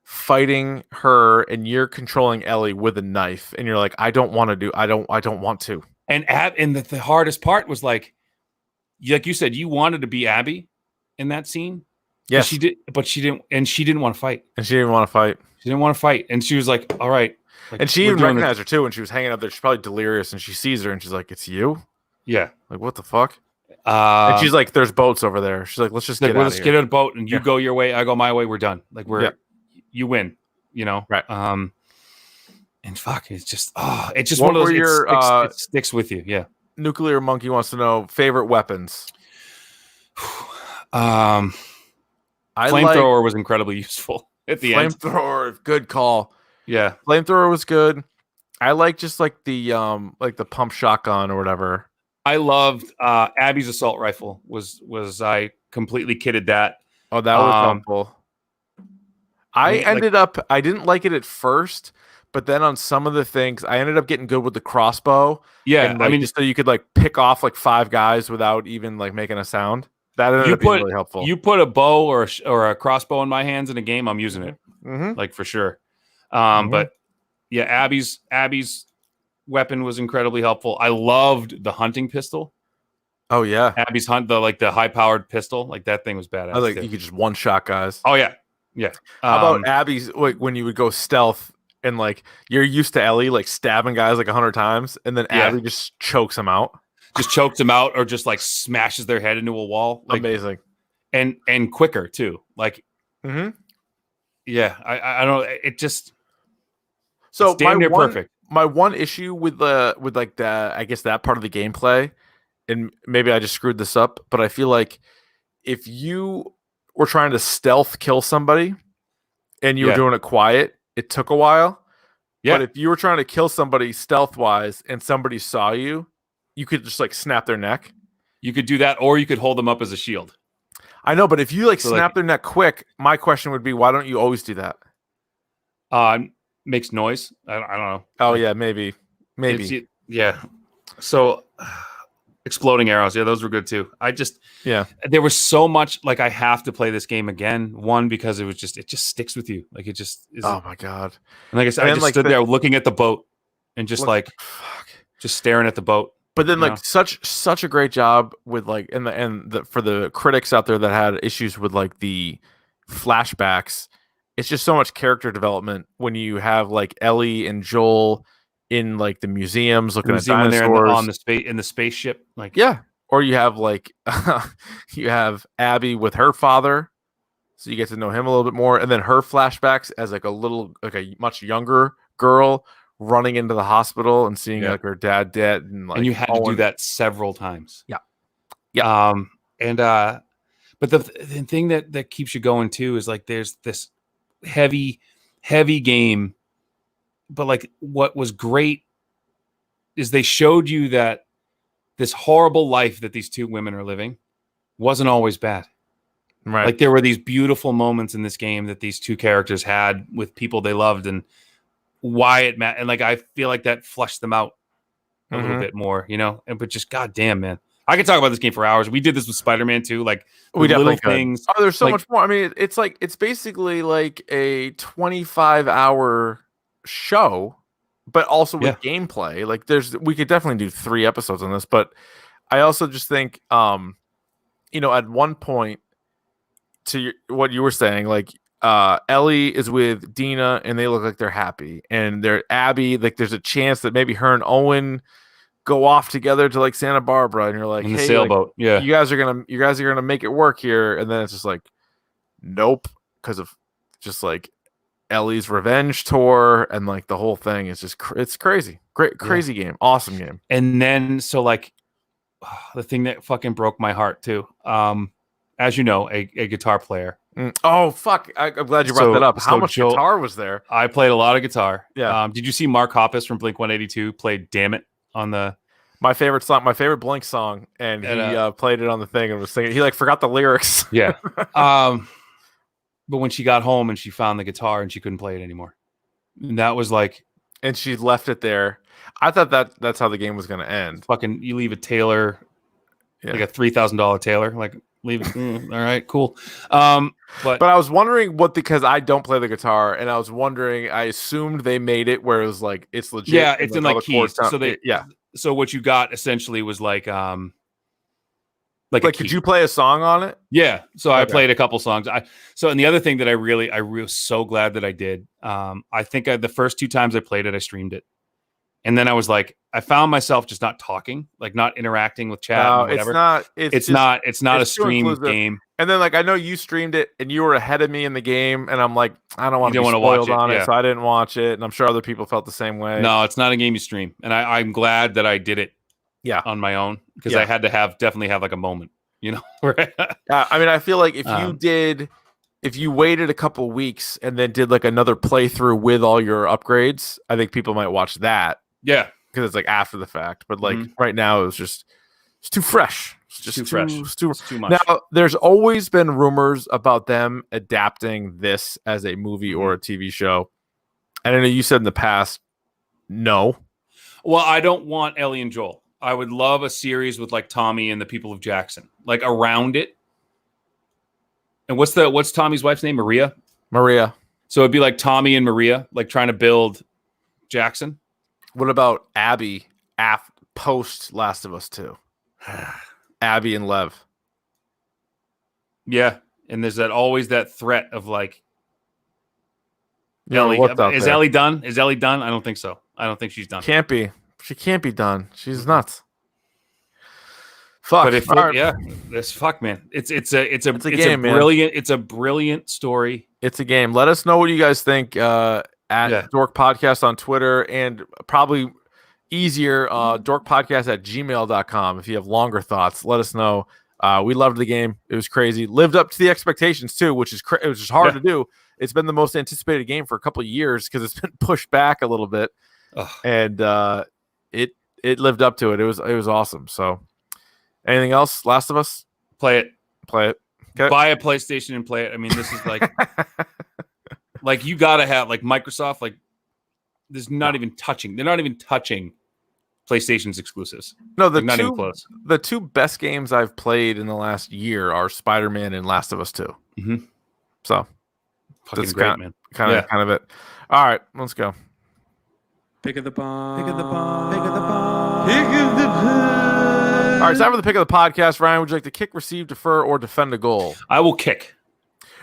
fighting her, and you're controlling Ellie with a knife, and you're like, I don't want to. And the hardest part was like you said, you wanted to be Abby in that scene. Yes, she didn't want to fight. And she didn't want to fight. And she was like, all right. Like, and she even recognized her too when she was hanging up there. She's probably delirious, and she sees her, and she's like, "It's you." Yeah. Like, what the fuck? And she's like, "There's boats over there." She's like, "Let's just get out of here. Let's get on a boat, and you go your way, I go my way. We're done. Like you win. You know, right? And fuck, it's just one of those. It sticks with you. Yeah. Nuclear Monkey wants to know favorite weapons. Flamethrower was incredibly useful at the end. Flamethrower, good call. Yeah, flamethrower was good. I like just like the pump shotgun or whatever. I loved Abby's assault rifle. I completely kitted that. Oh, that was helpful. I didn't like it at first, but then on some of the things, I ended up getting good with the crossbow. Yeah, and, like, just so you could like pick off like 5 guys without even like making a sound. That ended up being really helpful. You put a bow or a crossbow in my hands in a game, I'm using it, like for sure. But yeah, Abby's weapon was incredibly helpful. I loved the hunting pistol. Oh yeah, Abby's the high powered pistol. Like that thing was badass. I like you could just one shot guys. Oh yeah, yeah. How about Abby's like when you would go stealth and like you're used to Ellie like stabbing guys like 100 times, and then Abby just chokes them out. Just chokes them out, or just like smashes their head into a wall. Like, amazing, and quicker too. Like, yeah. I don't. It just so it's damn near perfect. My one issue with I guess that part of the gameplay, and maybe I just screwed this up, but I feel like if you were trying to stealth kill somebody and you were doing it quiet, it took a while. Yeah. But if you were trying to kill somebody stealth wise and somebody saw you, you could just like snap their neck. You could do that, or you could hold them up as a shield. I know, but if you snap their neck quick, my question would be, why don't you always do that? Makes noise. I don't know. Oh yeah, maybe. Yeah. So exploding arrows. Yeah, those were good too. There was so much like I have to play this game again. One, because it just sticks with you. Like it just is. Oh my God. And like I said, I just stood there looking at the boat and just just staring at the boat. But then such a great job with like for the critics out there that had issues with like the flashbacks, it's just so much character development when you have like Ellie and Joel in like the museums looking at dinosaurs in the spaceship, like or you have like you have Abby with her father, so you get to know him a little bit more, and then her flashbacks as like a much younger girl running into the hospital and seeing like her dad dead, and you had to do that several times. Yeah. But the thing that keeps you going too is like there's this heavy game, but like what was great is they showed you that this horrible life that these two women are living wasn't always bad. Right. Like there were these beautiful moments in this game that these two characters had with people they loved, and why it mattered. And like I feel like that flushed them out a little bit more, you know. And but just goddamn, man, I could talk about this game for hours. We did this with Spider-Man too. Like we little definitely things. Oh, there's so much more. I mean, it's basically like a 25-hour show, but also with gameplay. Like we could definitely do 3 episodes on this, but I also just think, you know, at one point, to what you were saying, like Ellie is with Dina and they look like they're happy, and they're Abby, like there's a chance that maybe her and Owen go off together to like Santa Barbara, and you're like, in the hey, sailboat, like, you guys are gonna make it work here, and then it's just like, nope, because of just like Ellie's revenge tour, and like the whole thing is just it's crazy, crazy game, awesome game. And then so like the thing that fucking broke my heart too, as you know, a guitar player. Oh fuck! I'm glad you brought that up. How much guitar was there? I played a lot of guitar. Yeah. Did you see Mark Hoppus from Blink 182 played "Damn It" on the my favorite song, my favorite Blink song, and he played it on the thing and was singing. He like forgot the lyrics. Yeah. But when she got home and she found the guitar and she couldn't play it anymore, and that was like, and she left it there. I thought that's how the game was going to end. Fucking, you leave a Taylor, like a $3,000 Taylor, like. Leave it. All right, cool. But I was wondering because I don't play the guitar, and I was wondering. I assumed they made it where it was like it's legit. Yeah, it's in like keys. So So what you got essentially was like could you play a song on it? Yeah. So I played a couple songs. And the other thing that I was so glad that I did. I think the first 2 times I played it, I streamed it. And then I was like, I found myself just not talking, like not interacting with chat. No, it's not a streamed game. And then like I know you streamed it and you were ahead of me in the game, and I'm like, I don't want to be spoiled on it, so I didn't watch it. And I'm sure other people felt the same way. No, it's not a game you stream, and I'm glad that I did it. On my own, because I had to definitely have like a moment, you know. I mean, I feel like if you waited a couple weeks and then did like another playthrough with all your upgrades, I think people might watch that. Yeah. Because it's like after the fact. But like right now, it's too fresh. It's just too much. Now, there's always been rumors about them adapting this as a movie or a TV show. And I know you said in the past, no. Well, I don't want Ellie and Joel. I would love a series with like Tommy and the people of Jackson, like around it. And what's Tommy's wife's name? Maria. So it'd be like Tommy and Maria, like trying to build Jackson. What about Abby post Last of Us 2? Abby and Lev. Yeah, and there's always that threat of like, Ellie. Is Ellie done? Is Ellie done? I don't think so. I don't think she's done. Can't be. She can't be done. She's nuts. Fuck. But this fuck, man. It's a brilliant story. It's a game. Let us know what you guys think at Dork Podcast on Twitter, and probably easier, dorkpodcast@gmail.com. If you have longer thoughts, let us know. We loved the game. It was crazy. Lived up to the expectations too, which is it was just hard to do. It's been the most anticipated game for a couple of years because it's been pushed back a little bit, and it lived up to it. It was awesome. So, anything else? Last of Us? Play it. Okay. Buy a PlayStation and play it. I mean, this is like, like you gotta have like Microsoft. Like, there's not even touching. They're not even touching PlayStation's exclusives. No, not even close. The 2 best games I've played in the last year are Spider-Man and Last of Us 2. Mm-hmm. So, fucking great, man. Kind of it. All right, let's go. Pick of the bomb. All right, it's time for the pick of the podcast. Ryan, would you like to kick, receive, defer, or defend a goal? I will kick.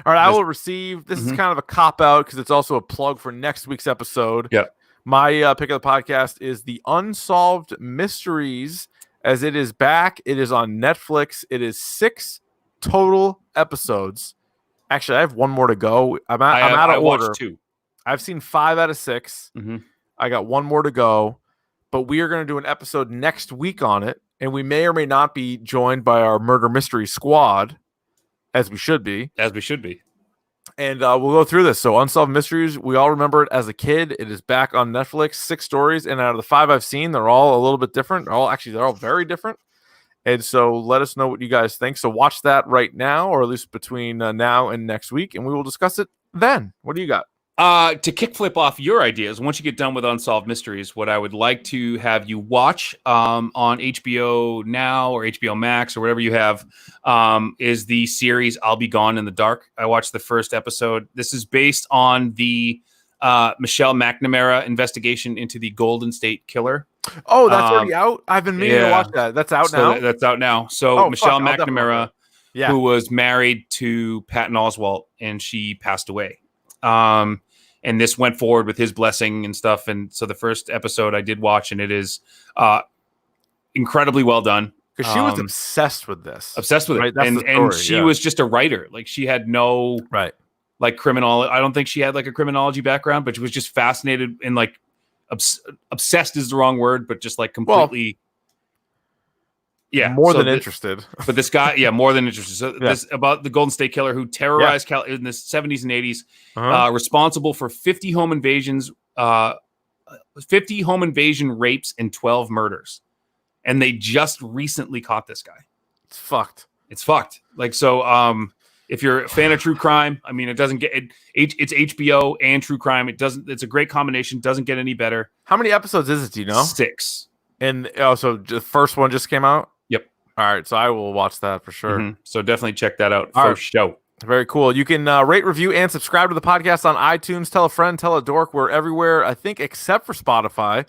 All right, I will receive. This is kind of a cop-out because it's also a plug for next week's episode. Yeah. My pick of the podcast is The Unsolved Mysteries, as it is back. It is on Netflix. It is 6 total episodes. Actually, I have 1 more to go. I'm out of order. Watched 2. I've seen 5 out of 6. Mm-hmm. I got 1 more to go, but we are going to do an episode next week on it, and we may or may not be joined by our murder mystery squad, as we should be. And we'll go through this. So, Unsolved Mysteries, we all remember it as a kid. It is back on Netflix, 6 stories, and out of the 5 I've seen, they're all a little bit different. They're all very different. And so let us know what you guys think. So watch that right now, or at least between now and next week, and we will discuss it then. What do you got? To kickflip off your ideas, once you get done with Unsolved Mysteries, what I would like to have you watch on HBO Now or HBO Max or whatever you have is the series I'll Be Gone in the Dark. I watched the first episode. This is based on the Michelle McNamara investigation into the Golden State Killer. Oh, that's already out? I've been meaning to watch that. That's out now? That's out now. So Michelle McNamara, yeah, who was married to Patton Oswalt, and she passed away. And this went forward with his blessing and stuff. And so the first episode I did watch, and it is incredibly well done. Because she was obsessed with this. Obsessed with it. And she was just a writer. Like, she had no like criminal. I don't think she had like a criminology background, but she was just fascinated and like obsessed is the wrong word, but just like completely. More than interested. But this guy, more than interested. So this about the Golden State Killer who terrorized in the 70s and 80s, responsible for 50 home invasions, 50 home invasion rapes, and 12 murders. And they just recently caught this guy. It's fucked. It's fucked. Like, so if you're a fan of true crime, I mean, it doesn't get it's HBO and true crime. It's a great combination. Doesn't get any better. How many episodes is it? Do you know? 6. And so the first one just came out? Yep. All right. So I will watch that for sure. Mm-hmm. So definitely check that out for show. Very cool. You can rate, review, and subscribe to the podcast on iTunes. Tell a friend, tell a dork. We're everywhere, I think, except for Spotify.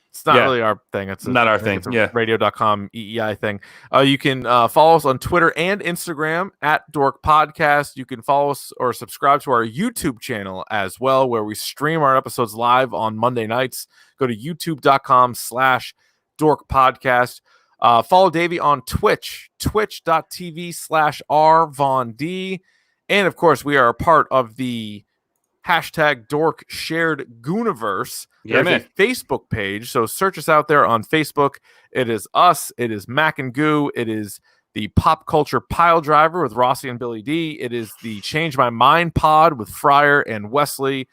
It's not really our thing. It's not our thing. It's a radio.com EEI thing. You can follow us on Twitter and Instagram at Dork Podcast. You can follow us or subscribe to our YouTube channel as well, where we stream our episodes live on Monday nights. Go to youtube.com/Dork Podcast. Follow Davey on Twitch, twitch.tv/RVonD. And of course, we are a part of the #Dork Shared Gooniverse. There's a Facebook page, so search us out there on Facebook. It is us, it is Mac and Goo, it is the Pop Culture Pile Driver with Rossi and Billy D, it is the Change My Mind Pod with Fryer and Wesley,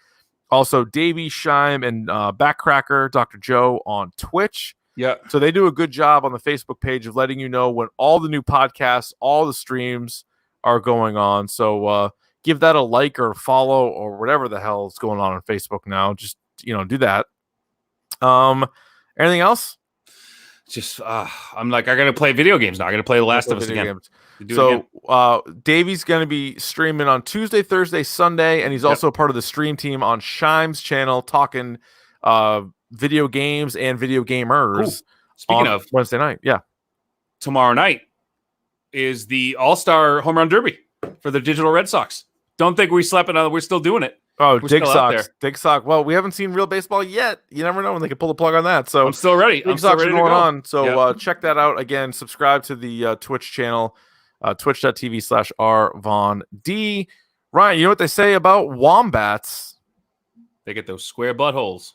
also Davey, Shime, and Backcracker, Dr. Joe on Twitch. Yeah. So they do a good job on the Facebook page of letting you know when all the new podcasts, all the streams are going on. So give that a like or follow or whatever the hell is going on Facebook now. Just, do that. Anything else? Just, I'm like, I got to play video games now. I got to play The Last of Us again. So Davey's going to be streaming on Tuesday, Thursday, Sunday, and he's also part of the stream team on Shime's channel talking video games and video gamers. Speaking of Wednesday night, tomorrow night is the All-Star Home Run Derby for the Digital Red Sox. Don't think we slept another. We're still doing it. Oh, Dig Sox. Well, we haven't seen real baseball yet. You never know when they can pull the plug on that. So I'm still ready. Dig Sox are going on. So check that out. Again, subscribe to the Twitch channel, twitch.tv/RVonD. Ryan, you know what they say about wombats? They get those square buttholes.